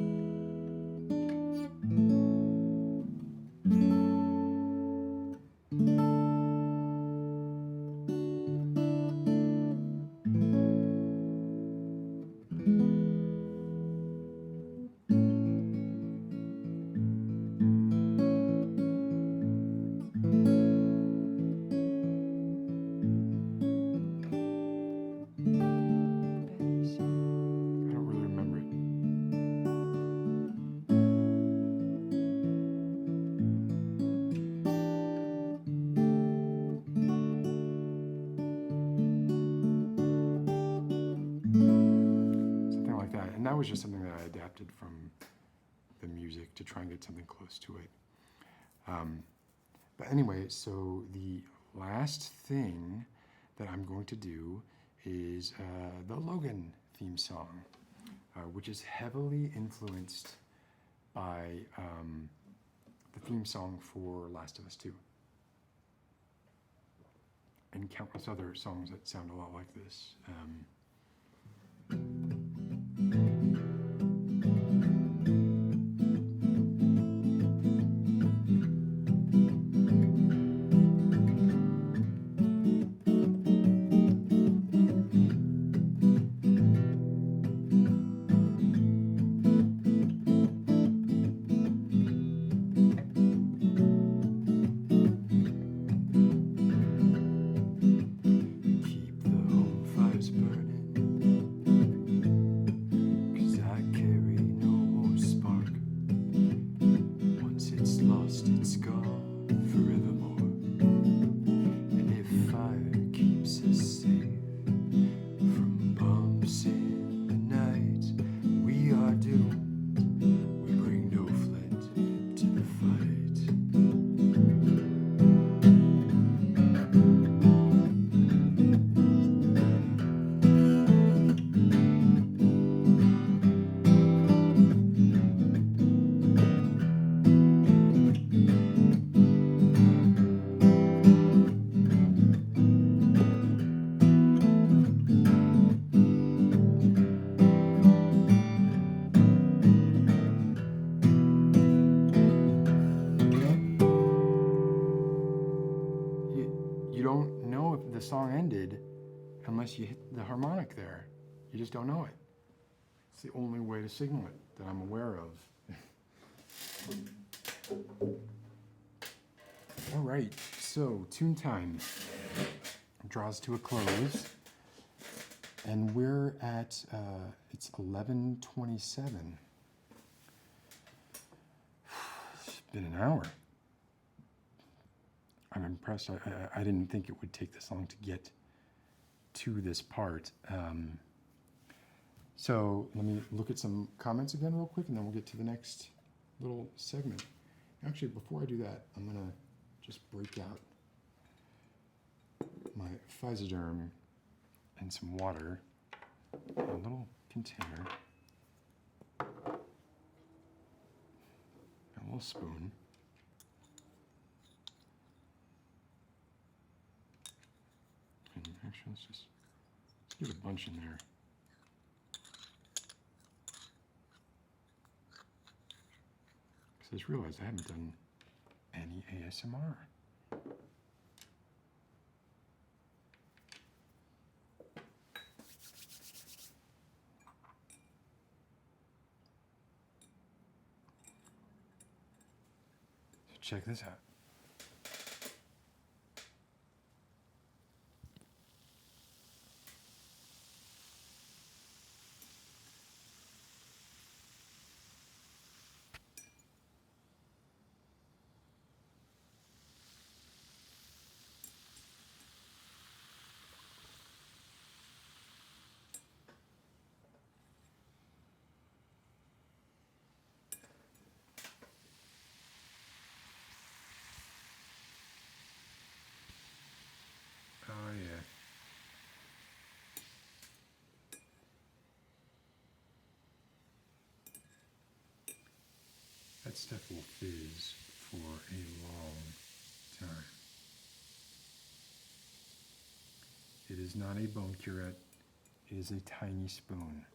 I don't really remember it. Something like that. And that was just something that I adapted from the music to try and get something close to it. But anyway, so the last thing that I'm going to do is the Logan theme song, which is heavily influenced by the theme song for Last of Us 2. And countless other songs that sound a lot like this. Keep the home fires burning, 'cause I carry no more spark. Once it's lost, it's gone forevermore. And if fire keeps us safe from bumps in the night, we are doomed. We bring no flint to the fight. You don't know if the song ended unless you hit the harmonic there. You just don't know it. It's the only way to signal it that I'm aware of. All right, so tune time draws to a close, and we're at it's 11:27. It's been an hour. I'm impressed. I didn't think it would take this long to get to this part. So let me look at some comments again real quick, and then we'll get to the next little segment. Actually, before I do that, I'm going to just break out my Physoderm and some water in a little container, a little spoon. Actually, let's get a bunch in there. Because I just realized I haven't done any ASMR. So check this out. stuff will fizz for a long time. It is not a bone curette. It is a tiny spoon.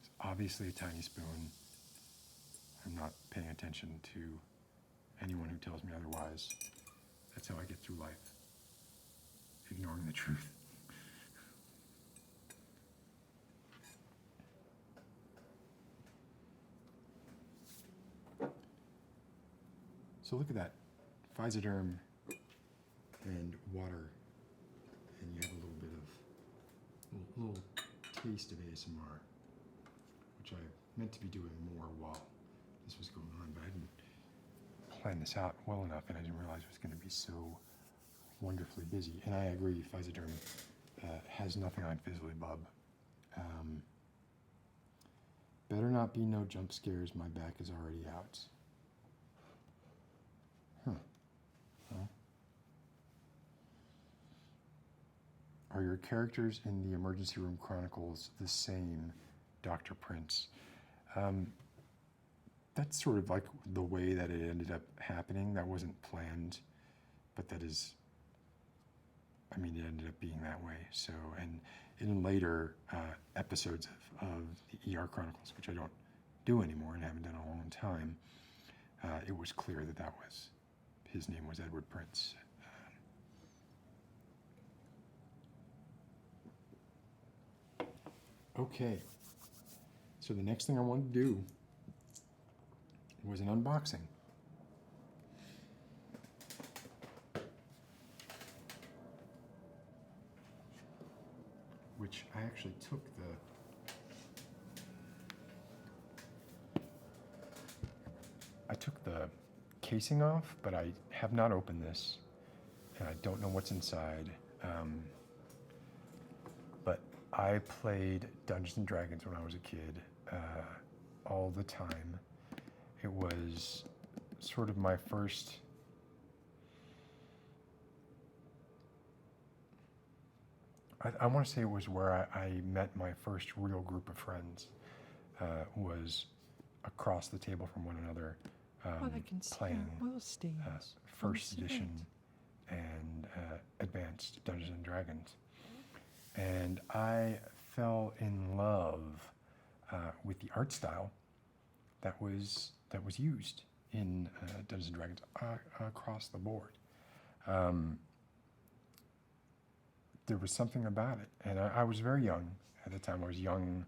It's obviously a tiny spoon. I'm not paying attention to anyone who tells me otherwise. That's how I get through life, ignoring the truth. So look at that, Physoderm and water, and you have a little bit of, little taste of ASMR, which I meant to be doing more while this was going on, but I didn't plan this out well enough, and I didn't realize it was going to be so wonderfully busy. And I agree, Physoderm has nothing on Fizzlybub. Better not be no jump scares, my back is already out. Well, are your characters in the Emergency Room Chronicles the same, Dr. Prince? That's sort of like the way that it ended up happening. That wasn't planned, but that is, I mean, it ended up being that way. So, and in later episodes of the ER Chronicles, which I don't do anymore and haven't done in a long time, it was clear that that was, his name was Edward Prince. Okay, so the next thing I wanted to do was an unboxing. Which I actually took the casing off, but I have not opened this, and I don't know what's inside. But I played Dungeons and Dragons when I was a kid, all the time. It was sort of my first I want to say it was where I met my first real group of friends, was across the table from one another, I can see playing oil stains. first on the edition cement. and advanced Dungeons and Dragons. And I fell in love with the art style that was used in Dungeons and Dragons across the board. There was something about it, and I was very young at the time. I was young,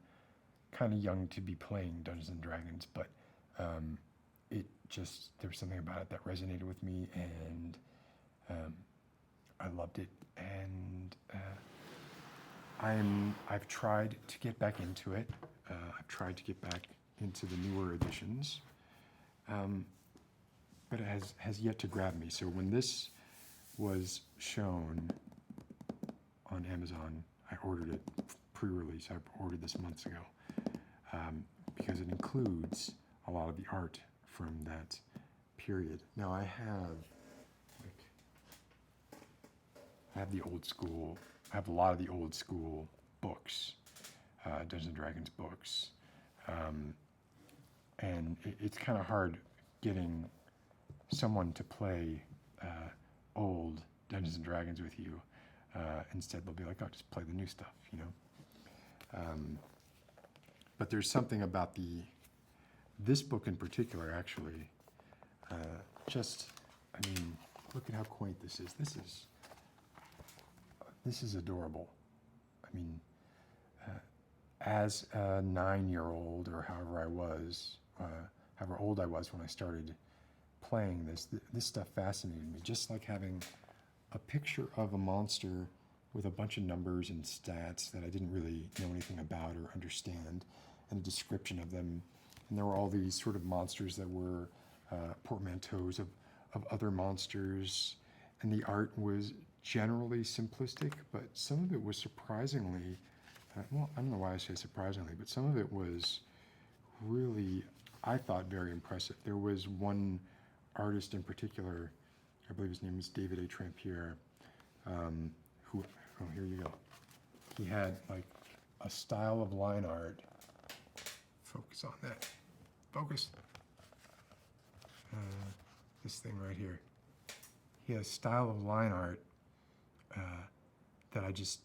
kind of young to be playing Dungeons and Dragons, but it just, there was something about it that resonated with me, and I loved it. And I've tried to get back into it. I've tried to get back into the newer editions, but it has yet to grab me. So when this was shown on Amazon, I ordered it pre-release. I ordered this months ago because it includes a lot of the art from that period. Now I have the old school. I have a lot of the old school books, Dungeons and Dragons books, and it's kind of hard getting someone to play old Dungeons and Dragons with you. Instead, they'll be like, "Oh, just play the new stuff," you know. But there's something about this book in particular, actually. I mean, look at how quaint this is. This is adorable. I mean, as a 9-year-old, or however however old I was when I started playing this stuff fascinated me. Just like having a picture of a monster with a bunch of numbers and stats that I didn't really know anything about or understand, and a description of them. And there were all these sort of monsters that were portmanteaus of other monsters, and the art was generally simplistic, but some of it was surprisingly, well, I don't know why I say surprisingly, but some of it was really, I thought, very impressive. There was one artist in particular, I believe his name was David A. Trampier, who, oh, here you go. He had like a style of line art. Focus on that. Focus. this thing right here. He has style of line art that I just,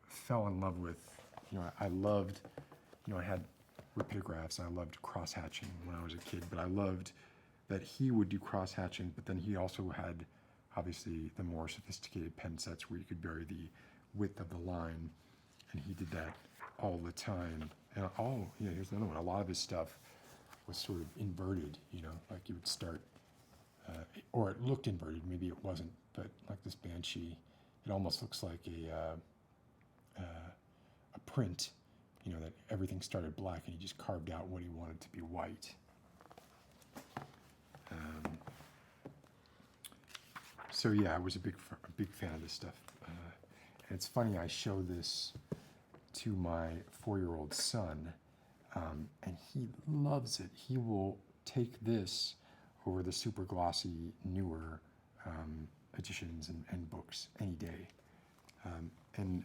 fell in love with. I loved, I had repeatographs. I loved cross hatching when I was a kid, but I loved that he would do cross hatching, but then he also had obviously the more sophisticated pen sets where you could vary the width of the line, and he did that all the time. And here's another one. A lot of his stuff was sort of inverted, like you would start, or it looked inverted, maybe it wasn't, but like this Banshee, it almost looks like a print, that everything started black and he just carved out what he wanted to be white. So yeah, I was a big fan of this stuff. And it's funny, I show this to my 4-year-old son, and he loves it. He will take this over the super glossy, newer editions and books any day. And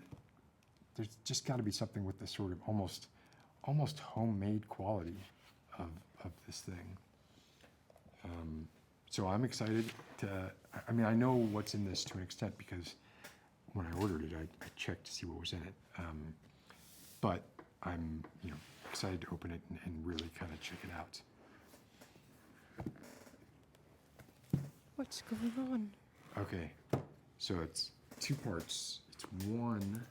there's just got to be something with the sort of almost homemade quality of this thing. So I'm excited to, I know what's in this to an extent because when I ordered it, I checked to see what was in it. But I'm, excited to open it and really kind of check it out. What's going on? Okay, so it's 2 parts. It's one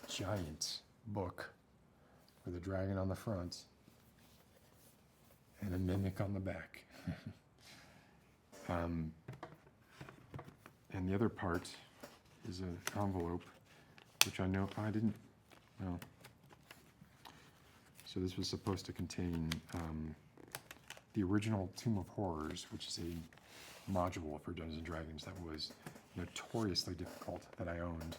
giant book with a dragon on the front and a mimic on the back. And the other part is an envelope, which I didn't know. So this was supposed to contain the original Tomb of Horrors, which is a module for Dungeons & Dragons that was notoriously difficult that I owned.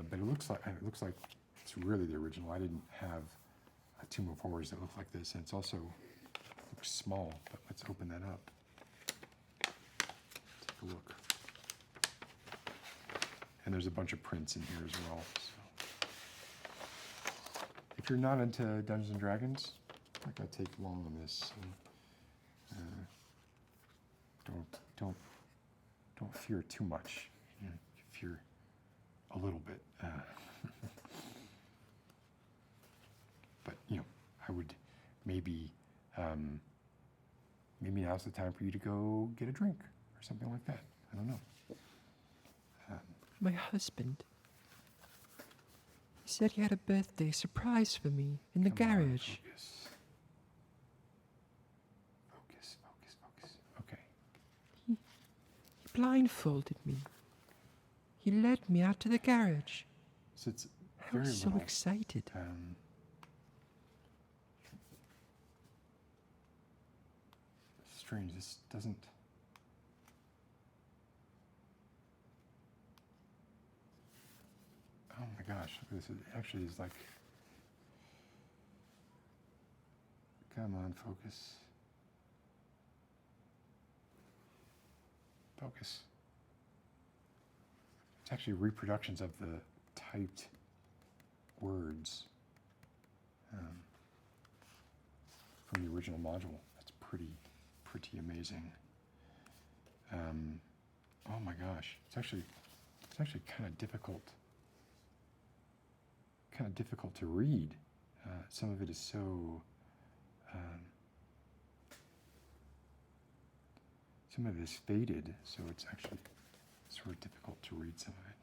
But it looks like it's really the original. I didn't have a Tomb of Horrors that looked like this, and it's also looks small. But let's open that up. Take a look. And there's a bunch of prints in here as well. So. If you're not into Dungeons & Dragons, I'm not going to take long on this. So, don't fear too much. Fear a little bit. But I would maybe now's the time for you to go get a drink or something like that. I don't know. My husband. He said he had a birthday surprise for me in the Come on, garage. Focus. Okay. He blindfolded me. He led me out to the garage. So it's I very was so little. excited. Strange. This doesn't. Oh my gosh! This actually is like. Come on, focus. Focus. It's actually reproductions of the typed words from the original module. That's pretty amazing. Oh my gosh! It's actually kind of difficult. To read. Some of it is so. Some of it is faded, so it's actually sort of difficult to read some of it.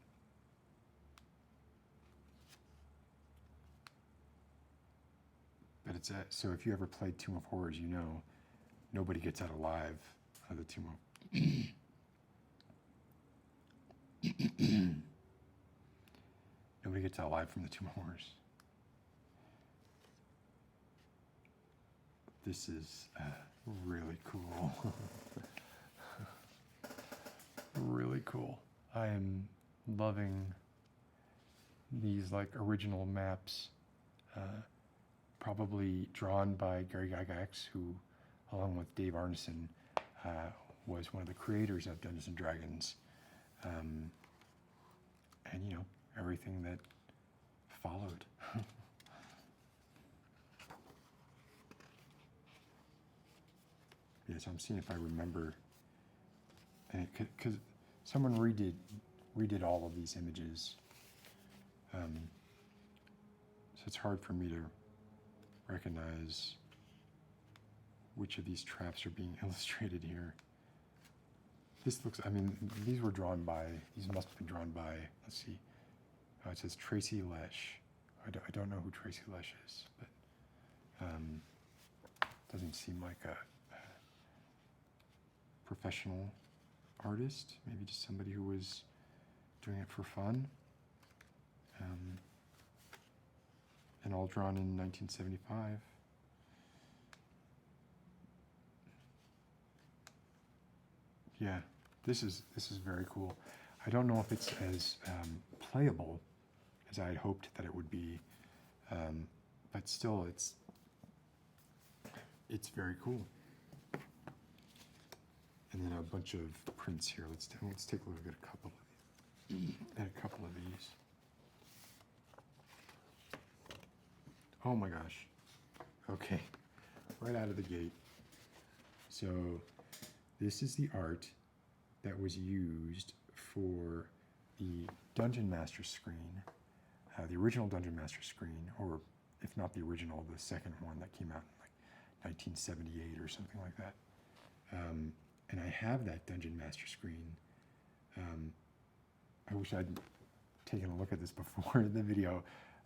But it's so if you ever played Tomb of Horrors, nobody gets out alive of the Tomb of. Nobody gets out alive from the Tomb of Horrors. This is really cool. Really cool. I am loving these original maps, probably drawn by Gary Gygax, who, along with Dave Arneson, was one of the creators of Dungeons & Dragons. And, everything that followed. Yeah, so I'm seeing if I remember, and because someone redid all of these images, so it's hard for me to recognize which of these traps are being illustrated here. This looks, I mean, these were drawn by, these must have been drawn by, let's see, it says Tracy Lesh. I don't know who Tracy Lesh is, but doesn't seem like a professional artist, maybe just somebody who was doing it for fun. And all drawn in 1975. Yeah, this is very cool. I don't know if it's as playable as I had hoped that it would be, but still, it's very cool. And then a bunch of prints here. Let's take a look at a couple of these. Oh my gosh. Okay, right out of the gate. So this is the art that was used for the Dungeon Master screen, the original Dungeon Master screen, or if not the original, the second one that came out in like 1978 or something like that. And I have that Dungeon Master screen. I wish I'd taken a look at this before the video,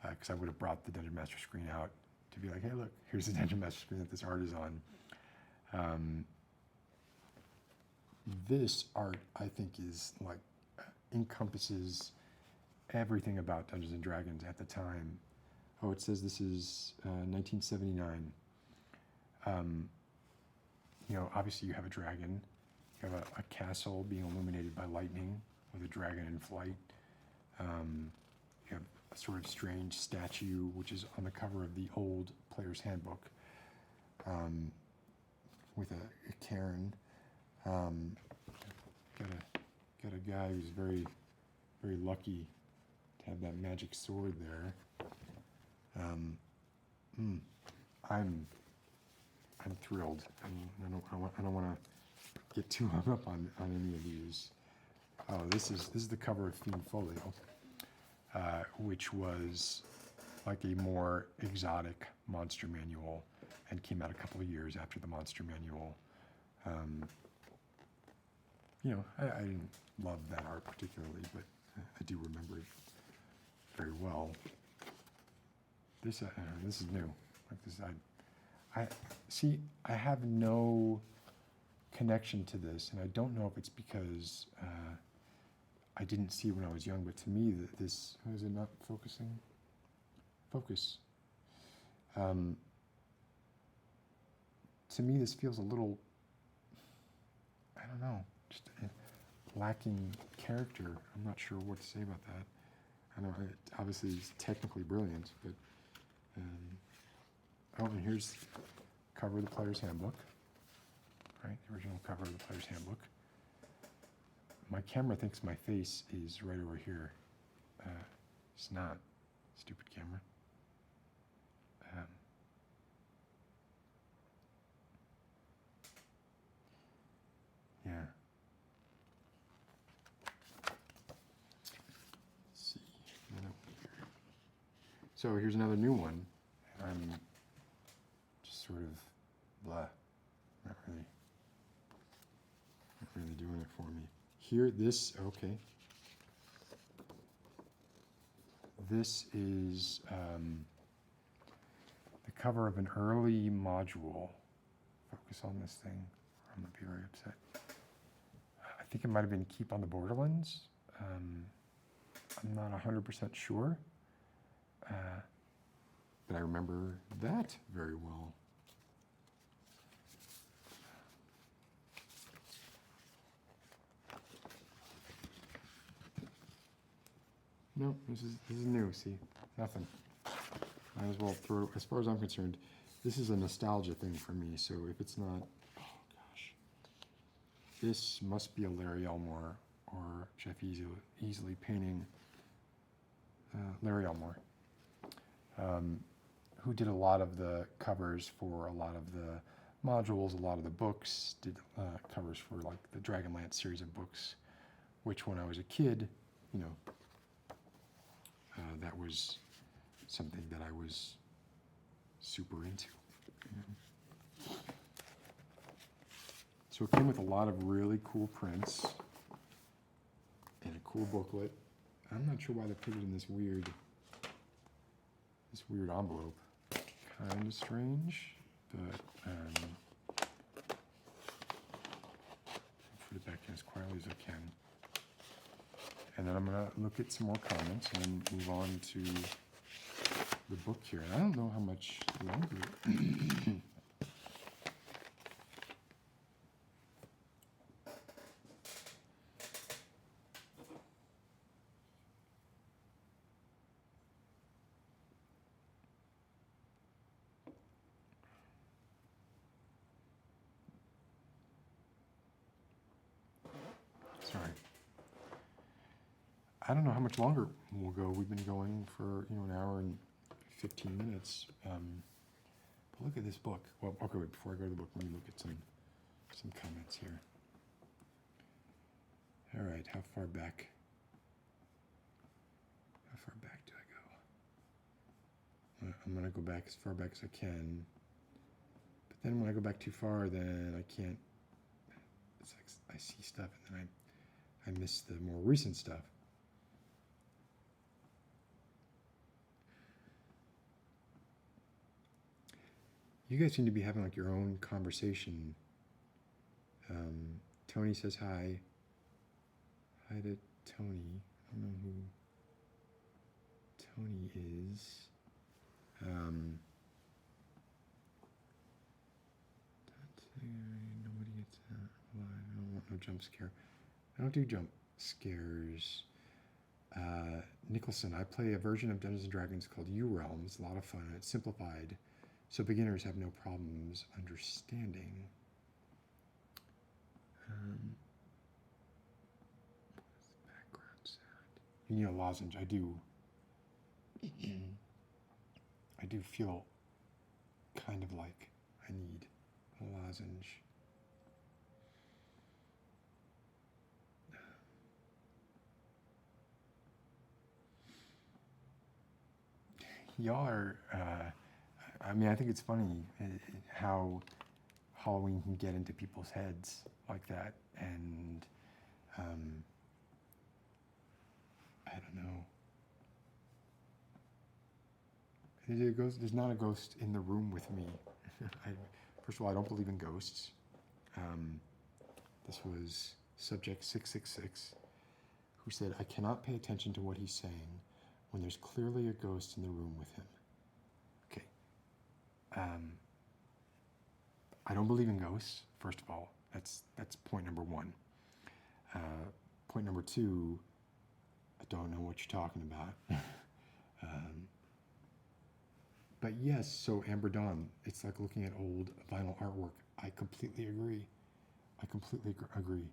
because I would have brought the Dungeon Master screen out to be like, hey, look, here's the Dungeon Master screen that this art is on. This art, I think, is like encompasses everything about Dungeons and Dragons at the time. Oh, it says this is 1979. You know, obviously you have a dragon. You have a castle being illuminated by lightning with a dragon in flight. You have a sort of strange statue, which is on the cover of the old Player's Handbook, with a cairn. Got a guy who's very, very lucky to have that magic sword there. I'm thrilled. I don't want to get too hung up on any of these. Oh, this is the cover of Fiend Folio, which was like a more exotic monster manual, and came out a couple of years after the monster manual. You know, I didn't love that art particularly, but I do remember it very well. This is new. Like this, I see. I have no connection to this, and I don't know if it's because I didn't see it when I was young. But to me, this is it not focusing? Focus. To me, this feels a little, I don't know, just lacking character. I'm not sure what to say about that. I know it obviously is technically brilliant, but oh, and here's cover of the Player's Handbook, right? The original cover of the Player's Handbook. My camera thinks my face is right over here. It's not. Stupid camera. Yeah. Let's see. So here's another new one. I'm just sort of blah. Not really doing it for me. Here, this, okay. This is the cover of an early module. Focus on this thing, or I'm gonna be very upset. I think it might have been Keep on the Borderlands. I'm not 100% sure, but I remember that very well. No, this is new. See, nothing. Might as well throw. As far as I'm concerned, this is a nostalgia thing for me. So if it's not, oh gosh, this must be a Larry Elmore or Jeff Easley painting. Larry Elmore, who did a lot of the covers for a lot of the modules, a lot of the books, did covers for like the Dragonlance series of books, which when I was a kid, you know, that was something that I was super into. You know? So it came with a lot of really cool prints and a cool booklet. I'm not sure why they put it in this weird envelope. Kind of strange, but I'll put it back in as quietly as I can. And then I'm gonna look at some more comments and then move on to the book here. And I don't know how much longer. Sorry. I don't know how much longer we'll go. We've been going for, you know, an hour and 15 minutes. But look at this book. Well, okay, wait, before I go to the book, let me look at some comments here. All right, how far back do I go? I'm gonna go back as far back as I can. But then when I go back too far, then I can't. It's like I see stuff and then I miss the more recent stuff. You guys seem to be having like your own conversation. Tony says hi. Hi to Tony. I don't know who Tony is. Nobody gets alive. I don't want no jump scare. I don't do jump scares. Nicholson, I play a version of Dungeons & Dragons called U-Realm. It's a lot of fun and it's simplified, so beginners have no problems understanding. Background sound. You need a lozenge. I do. I do feel kind of like I need a lozenge. Y'all are, I mean, I think it's funny how Halloween can get into people's heads like that. And I don't know. There's not a ghost in the room with me. First of all, I don't believe in ghosts. This was Subject 666, who said, I cannot pay attention to what he's saying when there's clearly a ghost in the room with him. Okay. I don't believe in ghosts, first of all. That's point number one. Point number two, I don't know what you're talking about. But yes, so Amber Dawn, it's like looking at old vinyl artwork. I completely agree. I completely agree.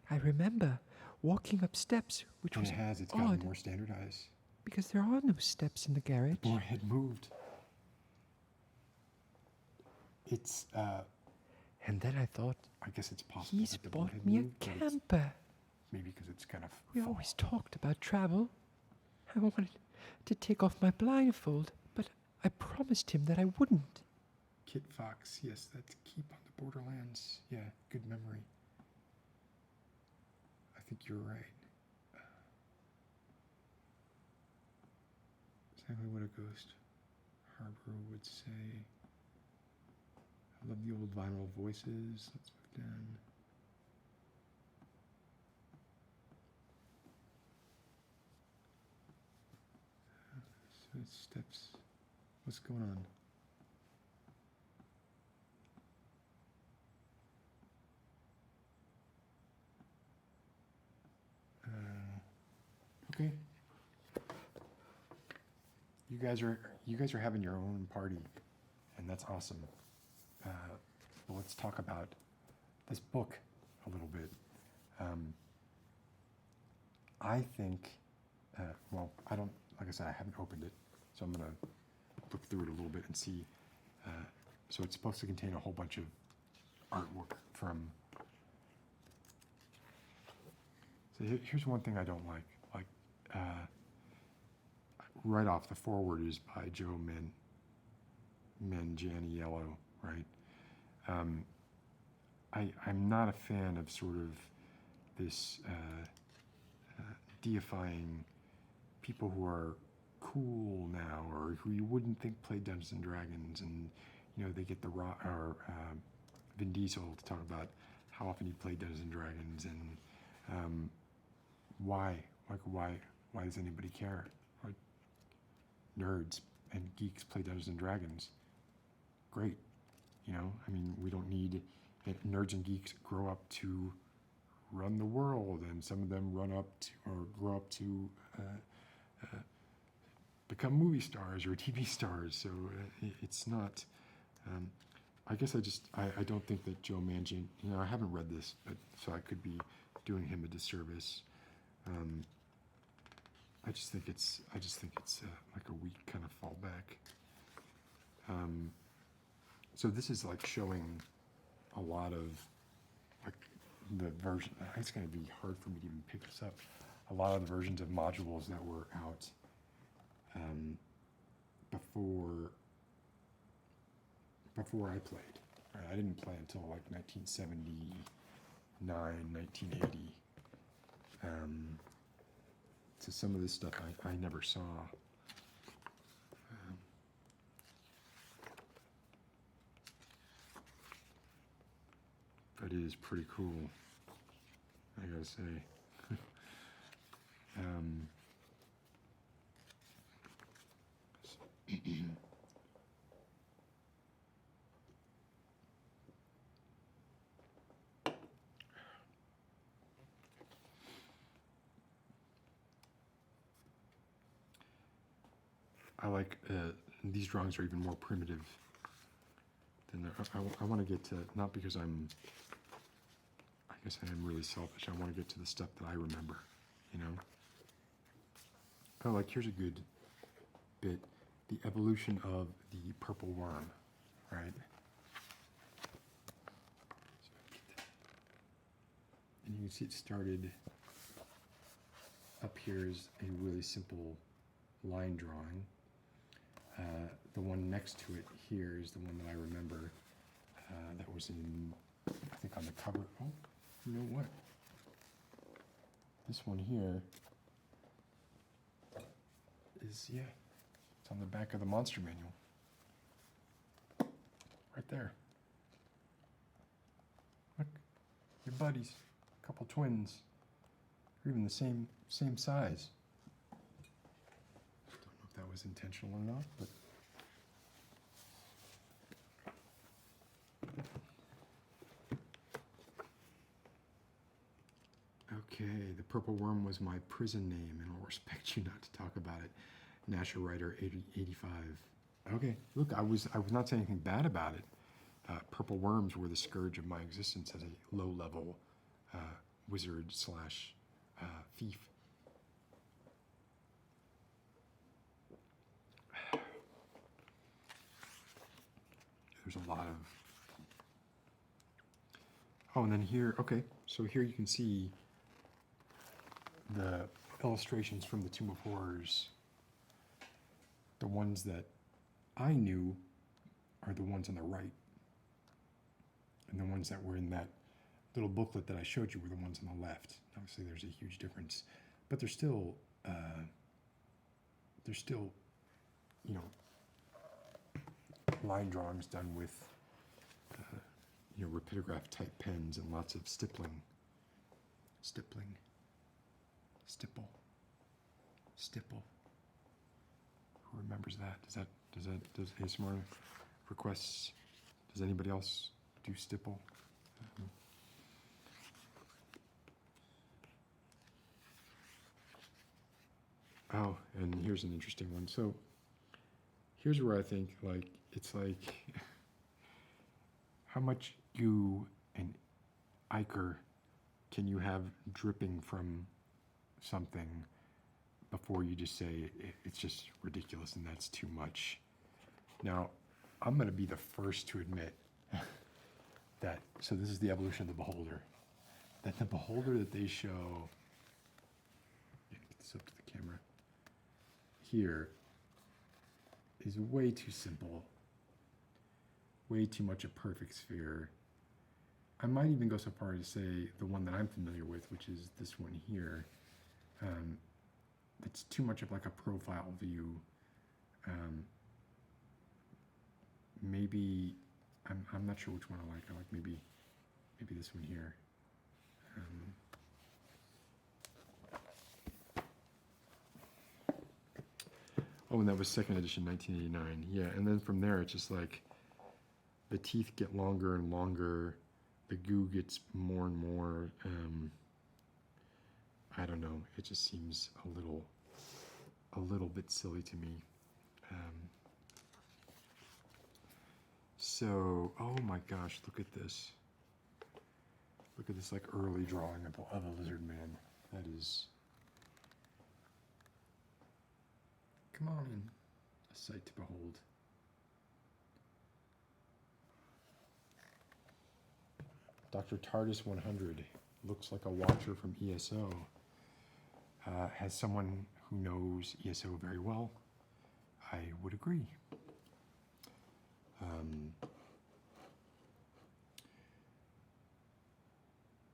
I remember walking up steps, which And was it's gotten odd, more standardized. because there are no steps in the garage. The board had moved. It's, And then I thought, I guess it's possible he's that the board bought had me a moved, but it's camper. maybe because it's kind of We full. always talked about travel. I wanted to take off my blindfold, but I promised him that I wouldn't. Kit Fox, yes, that's Keep on the Borderlands. Yeah, good memory. I think you're right. Exactly what a ghost harbor would say. I love the old vinyl voices. Let's move down. So it's steps. What's going on? Okay. You guys are having your own party, and that's awesome. Well, let's talk about this book a little bit. I think, well, I don't, like I said, I haven't opened it, so I'm gonna look through it a little bit and see So it's supposed to contain a whole bunch of artwork from. So here's one thing I don't like. Right off, the foreword is by Joe Manganiello, right? I'm not a fan of sort of this deifying people who are cool now, or who you wouldn't think play Dungeons and Dragons, and they get Vin Diesel to talk about how often he played Dungeons and Dragons, and why does anybody care? Like, nerds and geeks play Dungeons and Dragons. Great, I mean, we don't need nerds and geeks grow up to run the world, and some of them grow up to become movie stars or TV stars. So it's not. I guess I don't think that Joe Manchin. I haven't read this, but so I could be doing him a disservice. I just think it's like a weak kind of fallback. So this is like showing a lot of like the version. It's going to be hard for me to even pick this up. A lot of the versions of modules that were out before I played. Right? I didn't play until like 1979, 1980. So some of this stuff I never saw. But it is pretty cool, I gotta say. I like these drawings are even more primitive than I want to get to, not because I guess I am really selfish. I want to get to the stuff that I remember, Oh, like here's a good bit, the evolution of the purple worm, right? And you can see it started up here is a really simple line drawing. The one next to it here is the one that I remember that was in, I think, on the cover. Oh, you know what? This one here is, it's on the back of the monster manual. Right there. Look, your buddies, a couple twins, or even the same size. Don't know if that was intentional or not, but okay, the purple worm was my prison name, and I'll respect you not to talk about it. Nasher Writer 85. Okay, look, I was not saying anything bad about it. Purple worms were the scourge of my existence as a low-level wizard / thief. There's a lot of. Oh, and then here, okay, so here you can see the illustrations from the Tomb of Horrors. The ones that I knew are the ones on the right. And the ones that were in that little booklet that I showed you were the ones on the left. Obviously, there's a huge difference. But they're still, line drawings done with, rapidograph type pens and lots of stipple. Who remembers that? Does ASMR requests, does anybody else do stipple? Oh, and here's an interesting one. So here's where I think it's like how much goo and ichor can you have dripping from something before you just say it's just ridiculous and that's too much. Now, I'm going to be the first to admit that, so this is the evolution of the beholder. That the beholder that they show, get this up to the camera, here is way too simple, way too much a perfect sphere. I might even go so far as to say the one that I'm familiar with, which is this one here. It's too much of like a profile view. Maybe I'm not sure which one I like. I like maybe this one here. Oh, and that was second edition, 1989. Yeah, and then from there, it's just like the teeth get longer and longer. The goo gets more and more. I don't know. It just seems a little bit silly to me. So, oh my gosh, look at this. Look at this like early drawing of a lizard man. That is, come on, a sight to behold. Dr. TARDIS 100 looks like a watcher from ESO. As someone who knows ESO very well, I would agree.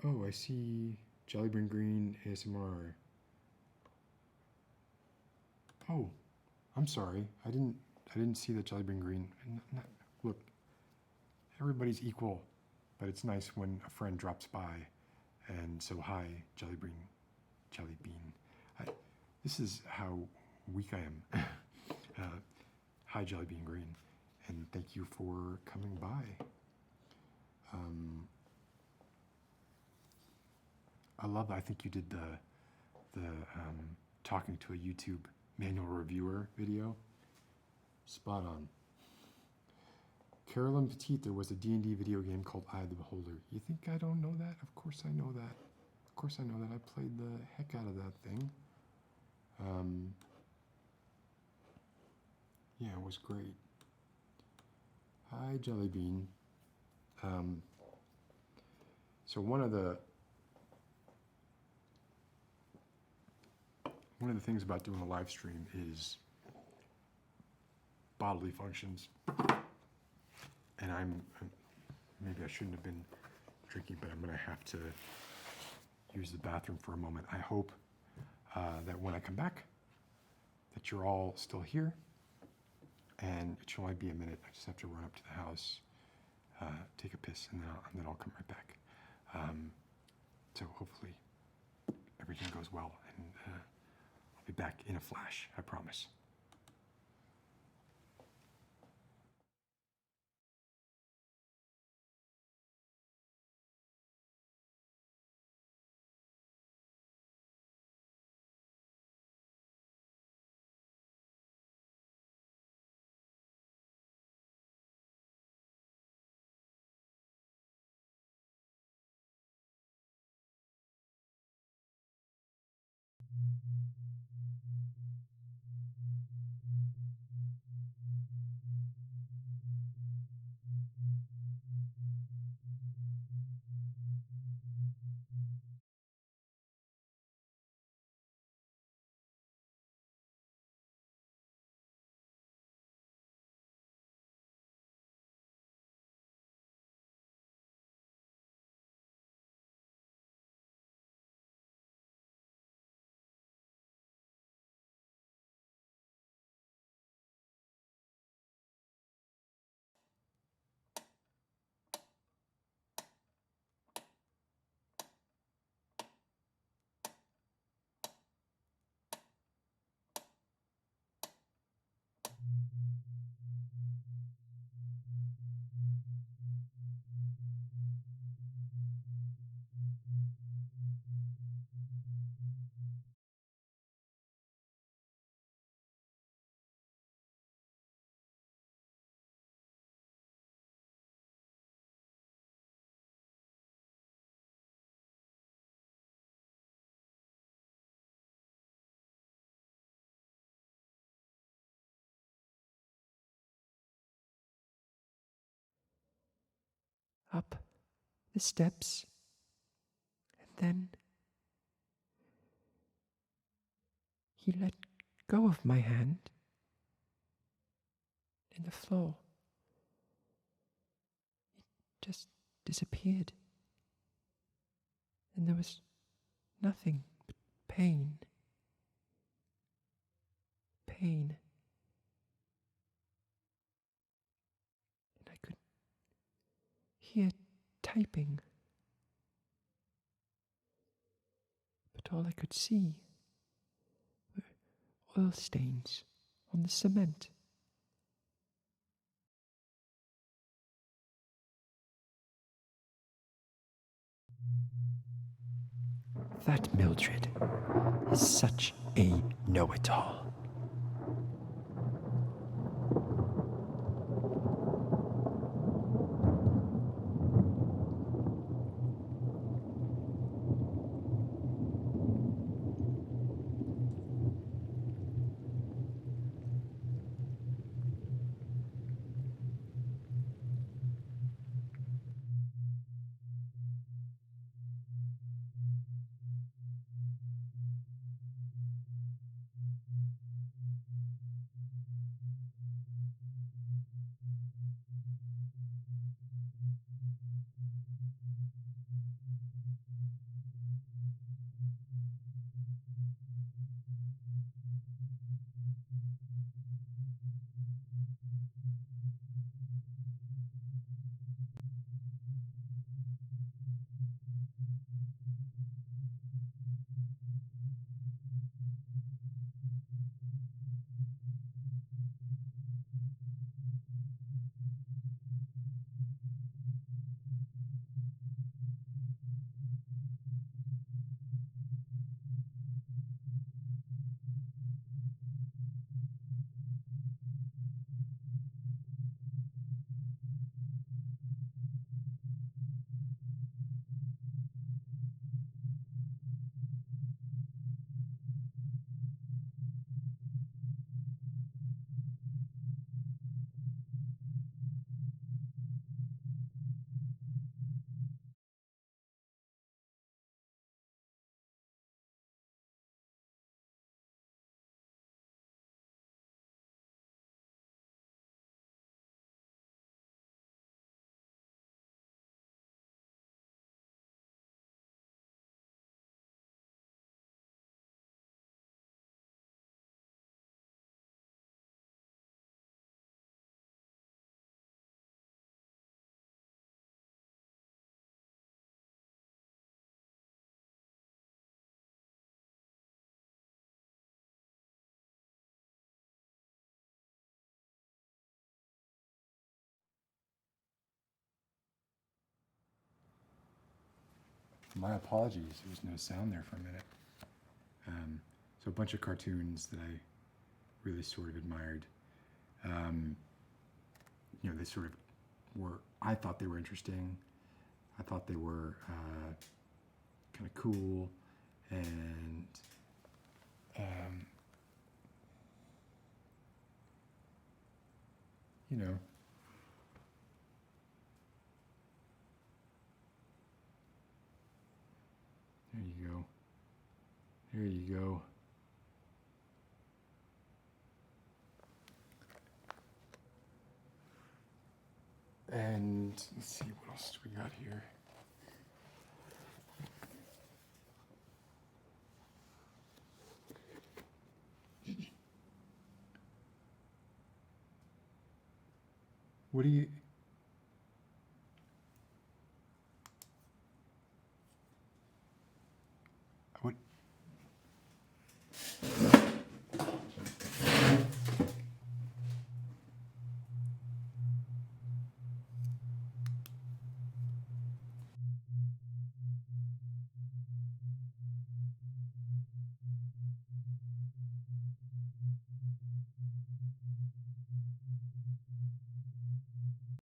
Oh, I see Jellybean Green ASMR. Oh, I'm sorry. I didn't see that Jellybean Green. Look, everybody's equal, but it's nice when a friend drops by, and so hi, Jellybean. This is how weak I am. Hi, Jellybean Green, and thank you for coming by. I love that. I think you did the talking to a YouTube manual reviewer video. Spot on. Carolyn Petit, there was a D&D video game called Eye of the Beholder. You think I don't know that? Of course I know that. Of course I know that. I played the heck out of that thing. Yeah, it was great. Hi, Jellybean. So one of the things about doing a live stream is bodily functions. And maybe I shouldn't have been drinking, but I'm going to have to use the bathroom for a moment. I hope that when I come back, that you're all still here. And it should only be a minute. I just have to run up to the house, take a piss, and then I'll come right back. So hopefully everything goes well, and I'll be back in a flash, I promise. up the steps, and then he let go of my hand in the floor. It just disappeared, and there was nothing but pain. Pain. And I could hear typing, but all I could see were oil stains on the cement. That Mildred is such a know-it-all. My apologies, there was no sound there for a minute. So a bunch of cartoons that I really sort of admired. They sort of were, I thought they were interesting. I thought they were kind of cool, and you know, there you go. There you go. And let's see, what else do we got here? What do you... What...